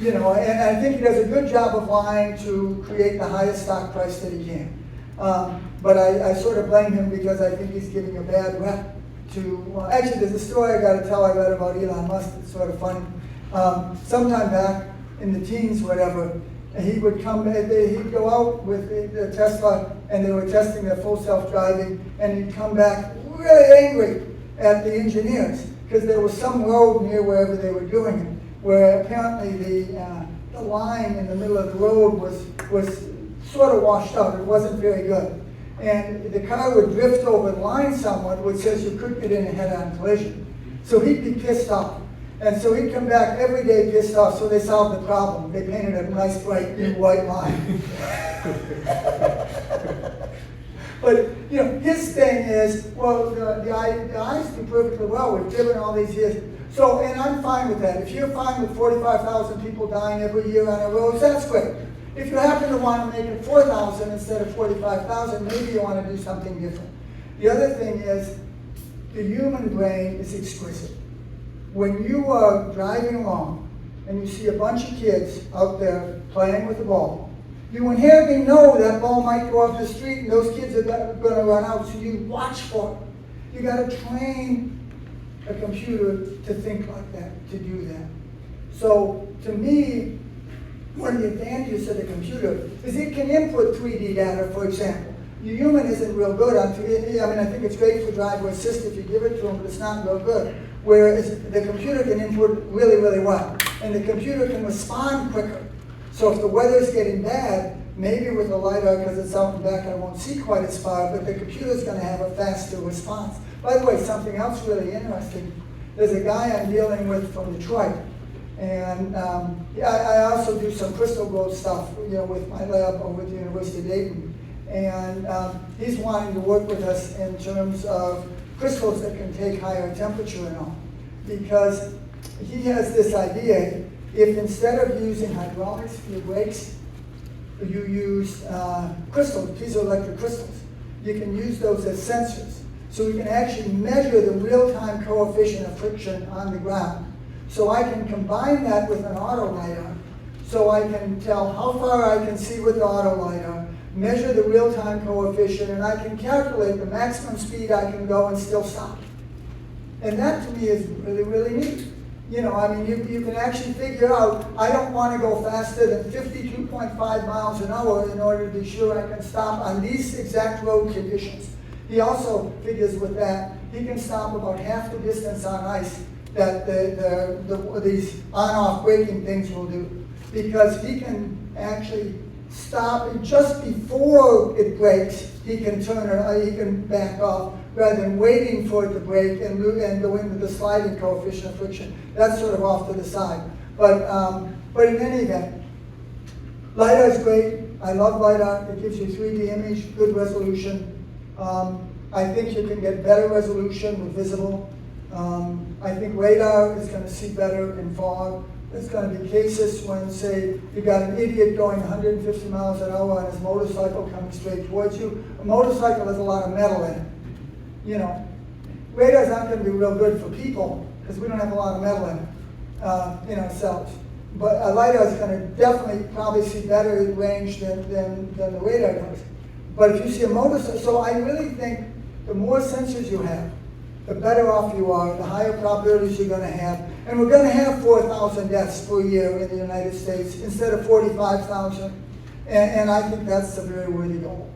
You know, and I think he does a good job of lying to create the highest stock price that he can. But I sort of blame him because I think he's giving a bad rep to, actually there's a story I gotta tell I read about Elon Musk that's sort of funny. Sometime back in the teens, whatever, he would come, he'd go out with the Tesla and they were testing their full self-driving, and he'd come back really angry at the engineers because there was some road near wherever they were doing it, where apparently the line in the middle of the road was sort of washed out. It wasn't very good. And the car would drift over the line somewhat, which says you could get in a head-on collision. So he'd be pissed off. And so he'd come back every day pissed off, so they solved the problem. They painted a nice, bright, new white line. But, you know, his thing is, well, the eyes do perfectly well. We've driven all these years. So, and I'm fine with that. If you're fine with 45,000 people dying every year on our roads, that's great. If you happen to want to make it 4,000 instead of 45,000, maybe you want to do something different. The other thing is, the human brain is exquisite. When you are driving along and you see a bunch of kids out there playing with the ball, you inherently know that ball might go up the street and those kids are going to run out, so you watch for it. You got to train a computer to think like that, to do that. So to me, one of the advantages of the computer is it can input 3D data, for example. The human isn't real good on 3D. I mean, I think it's great for driver assist if you give it to them, but it's not real good. Whereas the computer can input really, really well. And the computer can respond quicker. So if the weather's getting bad, maybe with the LiDAR, because it's out and back, I won't see quite as far, but the computer's going to have a faster response. By the way, something else really interesting. There's a guy I'm dealing with from Detroit. And I also do some crystal growth stuff, you know, with my lab over at the University of Dayton. And he's wanting to work with us in terms of crystals that can take higher temperature and all. Because he has this idea, if instead of using hydraulics for your brakes, you use crystals, piezoelectric crystals, you can use those as sensors. So we can actually measure the real-time coefficient of friction on the ground. So I can combine that with an auto LiDAR, so I can tell how far I can see with the auto LiDAR, measure the real-time coefficient, and I can calculate the maximum speed I can go and still stop. And that to me is really, really neat. You know, I mean, you can actually figure out, I don't want to go faster than 52.5 miles an hour in order to be sure I can stop on these exact road conditions. He also figures with that, he can stop about half the distance on ice that these on-off braking things will do. Because he can actually stop it just before it breaks, he can turn it, he can back off, rather than waiting for it to break and go into the sliding coefficient of friction. That's sort of off to the side. But in any event, LiDAR is great. I love LiDAR. It gives you 3D image, good resolution. I think you can get better resolution with visible. I think radar is going to see better in fog. There's going to be cases when, say, you got an idiot going 150 miles an hour on his motorcycle coming straight towards you. A motorcycle has a lot of metal in it. You know, radar's not going to be real good for people because we don't have a lot of metal in it in ourselves. But a LiDAR is going to definitely probably see better range than the radar does. But if you see a motorcycle, so I really think the more sensors you have, the better off you are, the higher probabilities you're going to have. And we're going to have 4,000 deaths per year in the United States instead of 45,000. And I think that's a very worthy goal.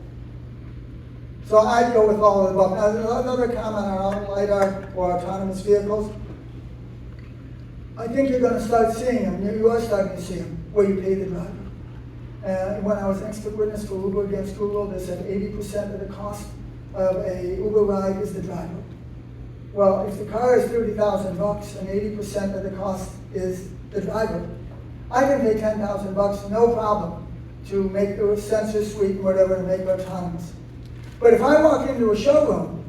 So I'd go with all of the above. Now, another comment on LiDAR or autonomous vehicles. I think you're going to start seeing them. You are starting to see them where you pay the driver. When I was an expert witness for Uber against Google, they said 80% of the cost of a Uber ride is the driver. Well, if the car is $30,000 and 80% of the cost is the driver, I can pay $10,000, no problem, to make the sensor suite and whatever to make it autonomous. But if I walk into a showroom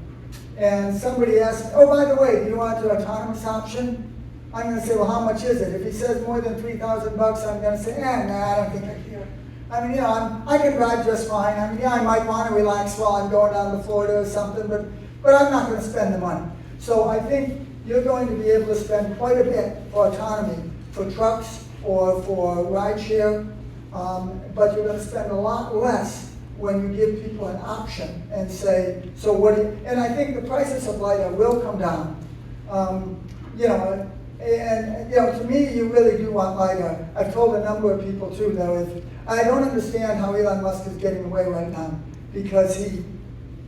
and somebody asks me, oh, by the way, do you want the autonomous option? I'm gonna say, well, how much is it? If he says more than $3,000, I'm gonna say, nah, I don't think I care. I mean, I can drive just fine. I mean, yeah, I might wanna relax while I'm going down to Florida or something, but I'm not gonna spend the money. So I think you're going to be able to spend quite a bit for autonomy, for trucks or for rideshare, but you're gonna spend a lot less when you give people an option and say, so what do you, and I think the prices of LiDAR will come down. You know, and you know, to me, you really do want LiDAR. I've told a number of people too, though, I don't understand how Elon Musk is getting away right now, because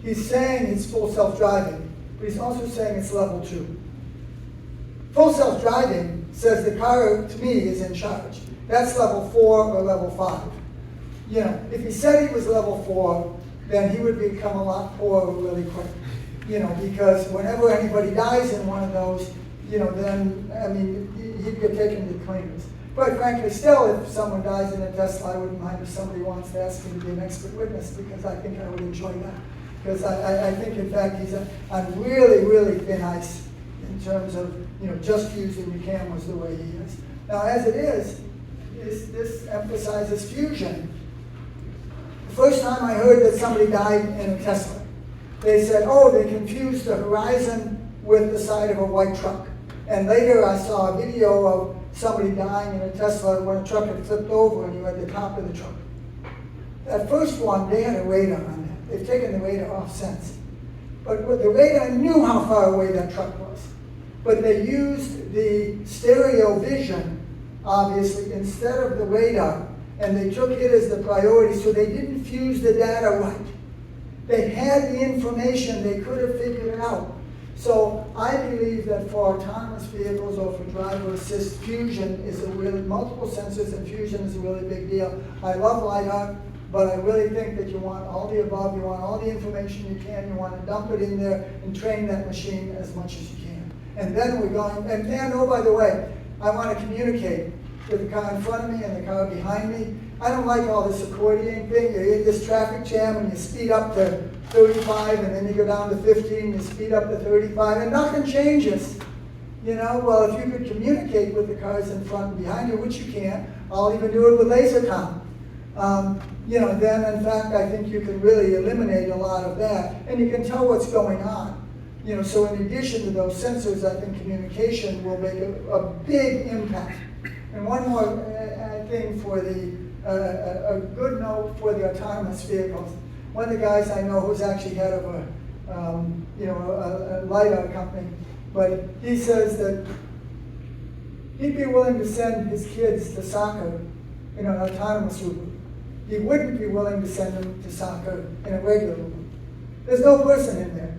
he's saying it's full self-driving, but he's also saying it's level 2. Full self-driving says the car, to me, is in charge. That's level 4 or level 5. You know, if he said he was level 4, then he would become a lot poorer really quick. You know, because whenever anybody dies in one of those, you know, then, I mean, he'd get taken to cleaners. Quite frankly, still, if someone dies in a Tesla, I wouldn't mind if somebody wants to ask me to be an expert witness, because I think I would enjoy that. Because I think, in fact, he's on really, really thin ice in terms of, you know, just using the cameras the way he is. Now, as it is, this emphasizes fusion. The first time I heard that somebody died in a Tesla, they said, oh, they confused the horizon with the side of a white truck. And later I saw a video of somebody dying in a Tesla when a truck had flipped over and you had the top of the truck. That first one, they had a radar on that. They've taken the radar off since. But the radar knew how far away that truck was. But they used the stereo vision, obviously, instead of the radar. And they took it as the priority, so they didn't fuse the data right. They had the information, they could have figured it out. So I believe that for autonomous vehicles or for driver assist, fusion is a really, multiple sensors and fusion is a really big deal. I love LiDAR, but I really think that you want all the above, you want all the information you can, you want to dump it in there and train that machine as much as you can. And then we're going, and then, oh, by the way, I want to communicate with the car in front of me and the car behind me. I don't like all this accordion thing. You're in this traffic jam and you speed up to 35 and then you go down to 15 and you speed up to 35 and nothing changes. You know, well, if you could communicate with the cars in front and behind you, which you can, I'll even do it with laser comm. You know, then in fact, I think you can really eliminate a lot of that and you can tell what's going on. You know, so in addition to those sensors, I think communication will make a big impact. And one more thing for a good note for the autonomous vehicles. One of the guys I know who's actually head of a LiDAR company, but he says that he'd be willing to send his kids to soccer in an autonomous Uber. He wouldn't be willing to send them to soccer in a regular Uber. There's no person in there.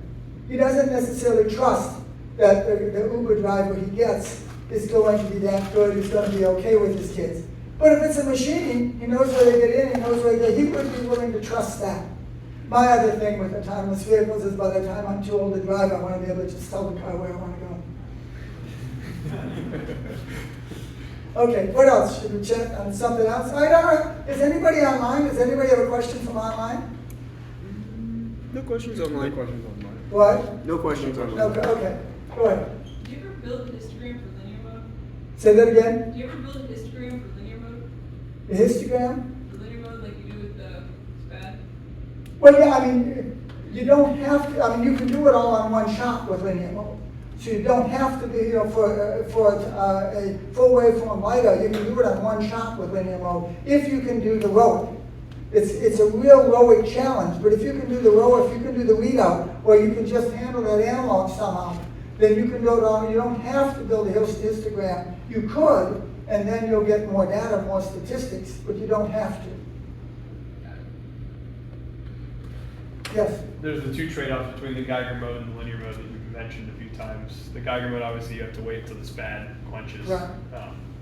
He doesn't necessarily trust that the Uber driver he gets is going to be that good, is going to be okay with his kids. But if it's a machine, he knows where they get in, he knows where they get, he would be willing to trust that. My other thing with autonomous vehicles is by the time I'm too old to drive, I want to be able to just tell the car where I want to go. Okay, what else? Should we check on something else? All right. Is anybody online? Does anybody have a question from online? No questions online. No questions online. What? No questions online. Okay, go ahead. Do you ever build a histogram for linear mode? Say that again? Do you ever build a histogram for linear mode? The histogram? For linear mode like you do with the SPAD? Well, yeah, I mean, you don't have to, I mean, you can do it all on one shot with linear mode. So you don't have to be, you know, for a full waveform LiDAR, you can do it on one shot with linear mode if you can do the ROIC. It's a real ROIC challenge, but if you can do the ROIC, if you can do the readout, or you can just handle that analog somehow, then you can build on, you don't have to build a histogram. You could, and then you'll get more data, more statistics, but you don't have to. Yes? There's the two trade-offs between the Geiger mode and the linear mode that you've mentioned a few times. The Geiger mode, obviously, you have to wait until the SPAD quenches. Right.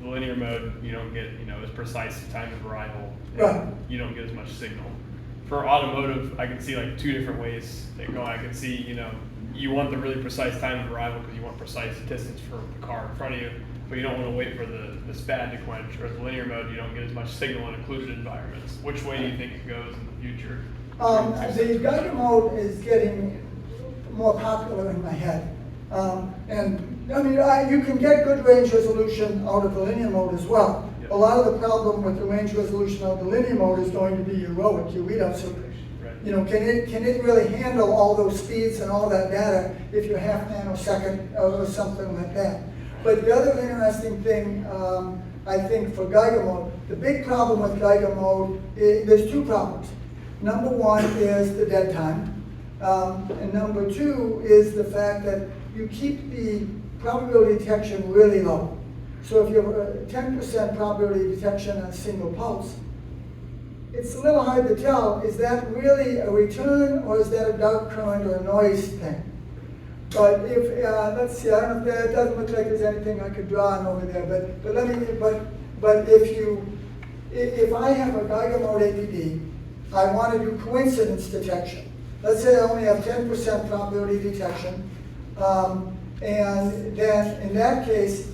The linear mode, you don't get, as precise time of arrival. Right. You don't get as much signal. For automotive, I can see like two different ways that go. I can see, you want the really precise time of arrival because you want precise distance for the car in front of you, but you don't want to wait for the SPAD to quench. Or the linear mode, you don't get as much signal in occluded environments. Which way do you think it goes in the future? The Geiger mode is getting more popular in my head. And I mean, you can get good range resolution out of the linear mode as well. A lot of the problem with the range resolution of the linear mode is going to be your ROIC, your readout circuit. You know, can it really handle all those speeds and all that data if you're half nanosecond or something like that? But the other interesting thing, I think, for Geiger mode, the big problem with Geiger mode, there's two problems. Number one is the dead time. And number two is the fact that you keep the probability detection really low. So if you have a 10% probability detection on a single pulse, it's a little hard to tell, is that really a return or is that a dark current or a noise thing? But if, let's see, I don't know if it doesn't look like there's anything I could draw on over there, but if I have a Geiger mode APD, I want to do coincidence detection. Let's say I only have 10% probability detection, and then in that case,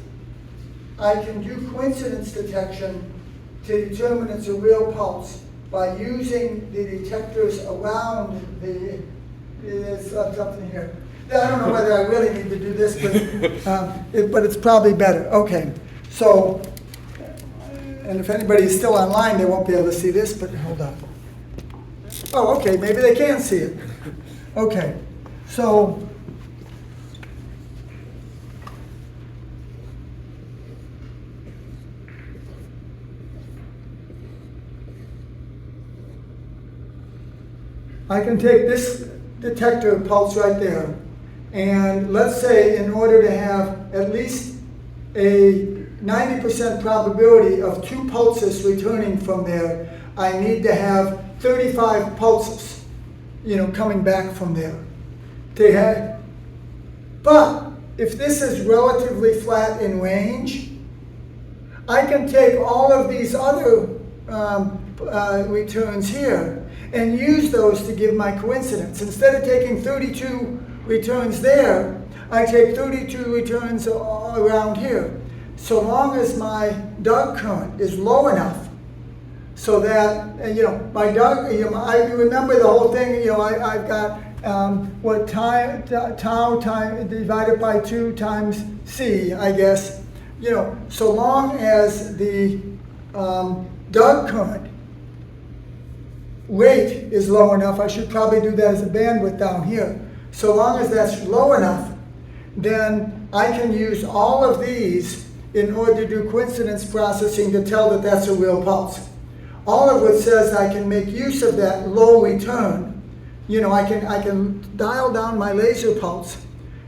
I can do coincidence detection to determine it's a real pulse by using the detectors around the, there's something here. I don't know whether I really need to do this, but it's probably better. Okay, so, and if anybody's still online, they won't be able to see this, but hold on. Oh, okay, maybe they can see it. Okay, so, I can take this detector pulse right there, and let's say in order to have at least a 90% probability of 2 pulses returning from there, I need to have 35 pulses, coming back from there. But if this is relatively flat in range, I can take all of these other returns here and use those to give my coincidence. Instead of taking 32 returns there, I take 32 returns around here. So long as my dark current is low enough so that, my dark, I remember the whole thing, I've got tau time divided by 2 times C, I guess. So long as the dark current rate is low enough, I should probably do that as a bandwidth down here. So long as that's low enough, then I can use all of these in order to do coincidence processing to tell that that's a real pulse. All of which says I can make use of that low return. I can dial down my laser pulse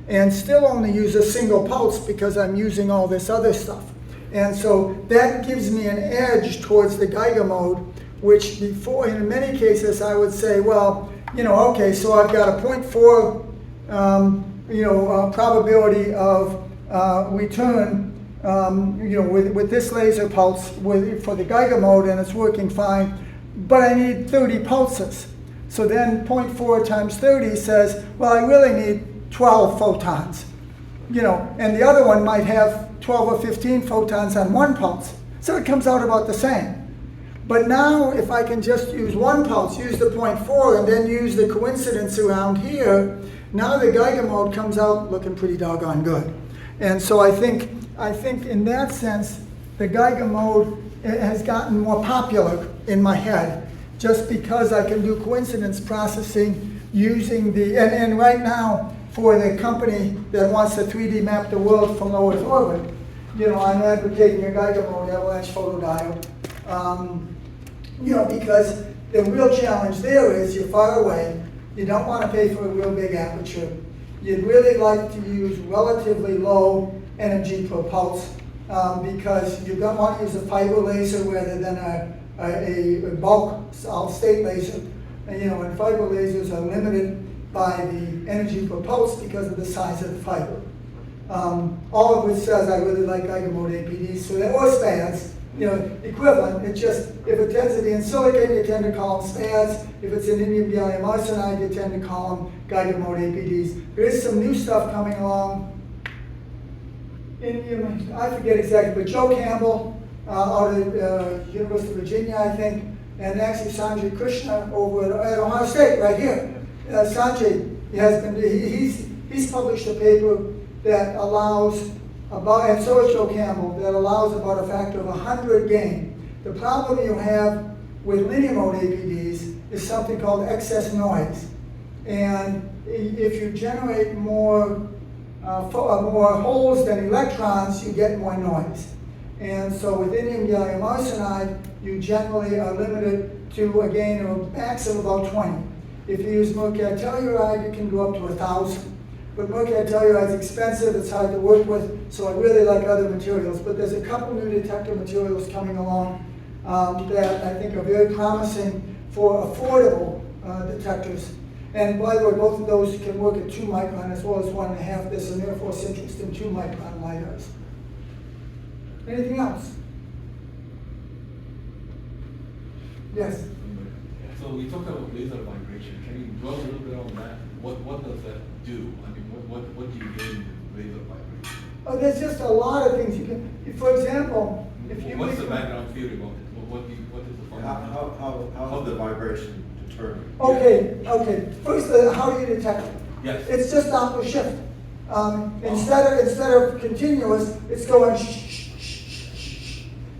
and still only use a single pulse because I'm using all this other stuff. And so that gives me an edge towards the Geiger mode, which before, in many cases, I would say, well, okay, so I've got a 0.4, probability of return, with this laser pulse for the Geiger mode, and it's working fine, but I need 30 pulses. So then 0.4 times 30 says, well, I really need 12 photons, and the other one might have 12 or 15 photons on one pulse. So it comes out about the same. But now if I can just use one pulse, use the 0.4, and then use the coincidence around here, now the Geiger mode comes out looking pretty doggone good. And so I think in that sense, the Geiger mode has gotten more popular in my head, just because I can do coincidence processing using and right now, for the company that wants to 3D map the world from low Earth orbit, I'm advocating a Geiger mode avalanche photodiode. Because the real challenge there is you're far away, you don't want to pay for a real big aperture. You'd really like to use relatively low energy per pulse because you don't want to use a fiber laser rather than a bulk solid-state laser. And fiber lasers are limited by the energy per pulse because of the size of the fiber. All of which says I really like Geiger mode APDs, or SPADs. Equivalent. It's just, if it tends to be in silicon, you tend to call them SPADs. If it's in indium gallium arsenide, you tend to call them Geiger mode APDs. There is some new stuff coming along. I forget exactly, but Joe Campbell out of University of Virginia, I think, and actually Sanjay Krishna over at Ohio State, right here. Sanjay He's published a paper that allows about, and so is Joe Campbell, that allows about a factor of 100 gain. The problem you have with linear mode APDs is something called excess noise. And if you generate more holes than electrons, you get more noise. And so with indium gallium arsenide, you generally are limited to a gain of a max of about 20. If you use mercury telluride, you can go up to 1,000. But mercury telluride is expensive, it's hard to work with, so I really like other materials. But there's a couple new detector materials coming along that I think are very promising for affordable detectors. And by the way, both of those can work at 2 micron as well as 1.5. There's an Air Force interest in 2 micron LiDARs. Anything else? Yes? So we talked about laser vibration. Can you dwell a little bit on that? What does that do? I mean, what do you gain with laser vibration? Oh, there's just a lot of things you can. For example, if you what's the background theory about it? What is the formula? How the vibration determined? Okay. First, how do you detect it? Yes. It's just Doppler shift. Instead of continuous, it's going shh.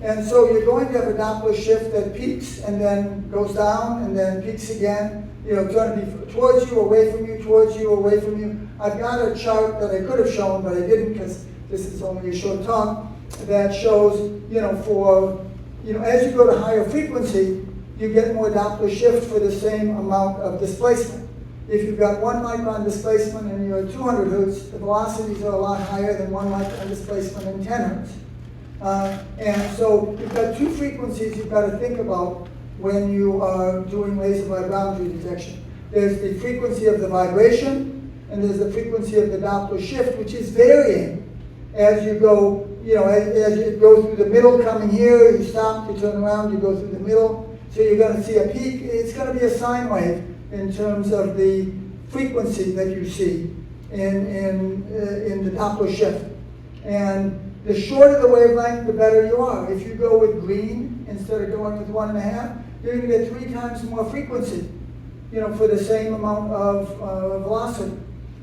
And so you're going to have a Doppler shift that peaks and then goes down and then peaks again. You know, it's going to be towards you, away from you, towards you, away from you. I've got a chart that I could have shown, but I didn't because this is only a short talk, that shows, as you go to higher frequency, you get more Doppler shift for the same amount of displacement. If you've got 1 micron displacement and you're at 200 hertz, the velocities are a lot higher than 1 micron displacement and 10 hertz. And so you've got 2 frequencies you've got to think about when you are doing laser vibrometry detection. There's the frequency of the vibration, and there's the frequency of the Doppler shift, which is varying as you go, as you go through the middle coming here, you stop, you turn around, you go through the middle. So you're going to see a peak. It's going to be a sine wave in terms of the frequency that you see in the Doppler shift. And the shorter the wavelength, the better you are. If you go with green instead of going with 1.5, you're going to get 3 times more frequency, for the same amount of velocity.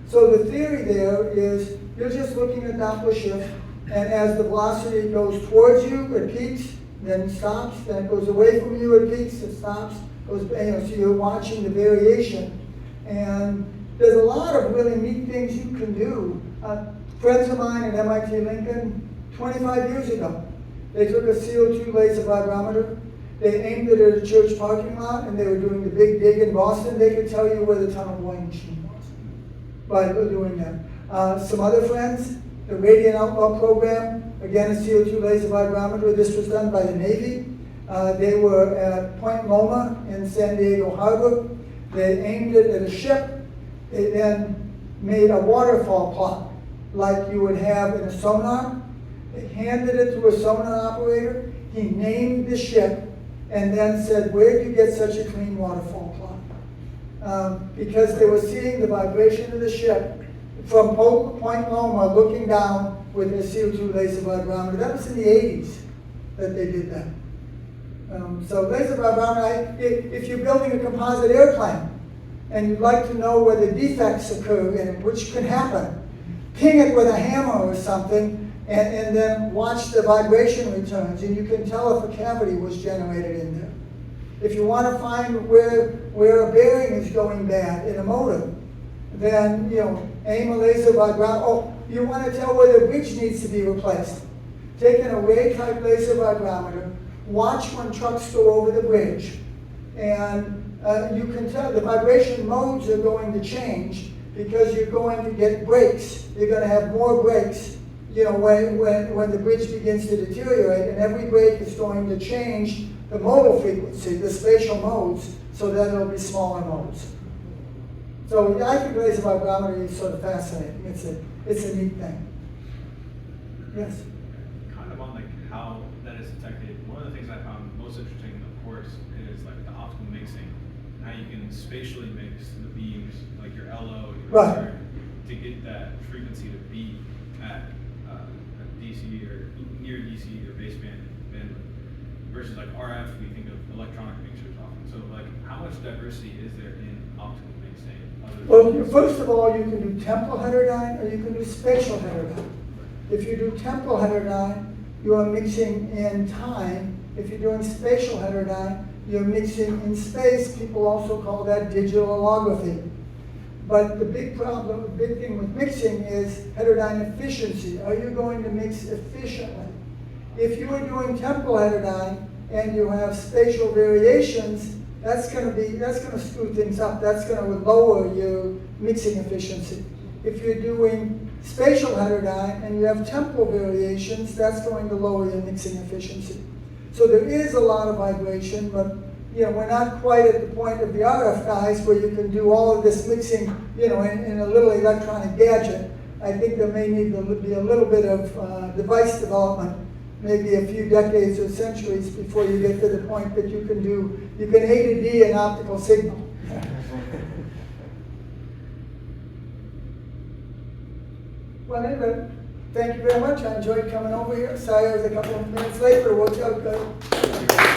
So the theory there is you're just looking at Doppler shift, and as the velocity goes towards you, it peaks, then it stops, then it goes away from you, it peaks, it stops, goes, so you're watching the variation. And there's a lot of really neat things you can do. Friends of mine at MIT Lincoln, 25 years ago, they took a CO2 laser vibrometer, they aimed it at a church parking lot, and they were doing the big dig in Boston. They could tell you where the tunnel boring machine was by doing that. Some other friends, the Radiant Outlaw program, again a CO2 laser vibrometer. This was done by the Navy. They were at Point Loma in San Diego Harbor. They aimed it at a ship. They then made a waterfall plot like you would have in a sonar. They handed it to a sonar operator. He named the ship and then said, where did you get such a clean waterfall plot? Because they were seeing the vibration of the ship from Point Loma looking down with a CO2 laser vibrometer. That was in the 80s that they did that. So laser vibrometer, if you're building a composite airplane and you'd like to know where the defects occur in it, which can happen, ping it with a hammer or something, and then watch the vibration returns, and you can tell if a cavity was generated in there. If you want to find where a bearing is going bad in a motor, then aim a laser vibrometer. Oh, you want to tell where the bridge needs to be replaced. Take an array type laser vibrometer, watch when trucks go over the bridge, and you can tell the vibration modes are going to change because you're going to get breaks. You're going to have more breaks, when the bridge begins to deteriorate, and every break is going to change the modal frequency, the spatial modes, so that it'll be smaller modes. So I think laser vibrometry is sort of fascinating. It's a neat thing. Yes? Kind of on how that is detected, one of the things I found most interesting in the course is the optical mixing, how you can spatially mix the beams, like your LO, your right, return, to get that frequency to be at DC or near DC or baseband bandwidth, versus RF, we think of electronic mixers often. So how much diversity is there in optical mixing? mixing? other than- Well, first of all, you can do temporal heterodyne or you can do spatial heterodyne. If you do temporal heterodyne, you are mixing in time. If you're doing spatial heterodyne, you're mixing in space. People also call that digital holography. But the big problem, the big thing with mixing is heterodyne efficiency. Are you going to mix efficiently? If you are doing temporal heterodyne and you have spatial variations, that's going to screw things up. That's going to lower your mixing efficiency. If you're doing spatial heterodyne and you have temporal variations, that's going to lower your mixing efficiency. So there is a lot of vibration, but we're not quite at the point of the RF guys where you can do all of this mixing, in a little electronic gadget. I think there may need to be a little bit of device development, maybe a few decades or centuries before you get to the point that you can A to D an optical signal. Well, anyway, thank you very much. I enjoyed coming over here. Sorry I was a couple of minutes late, but it worked out good.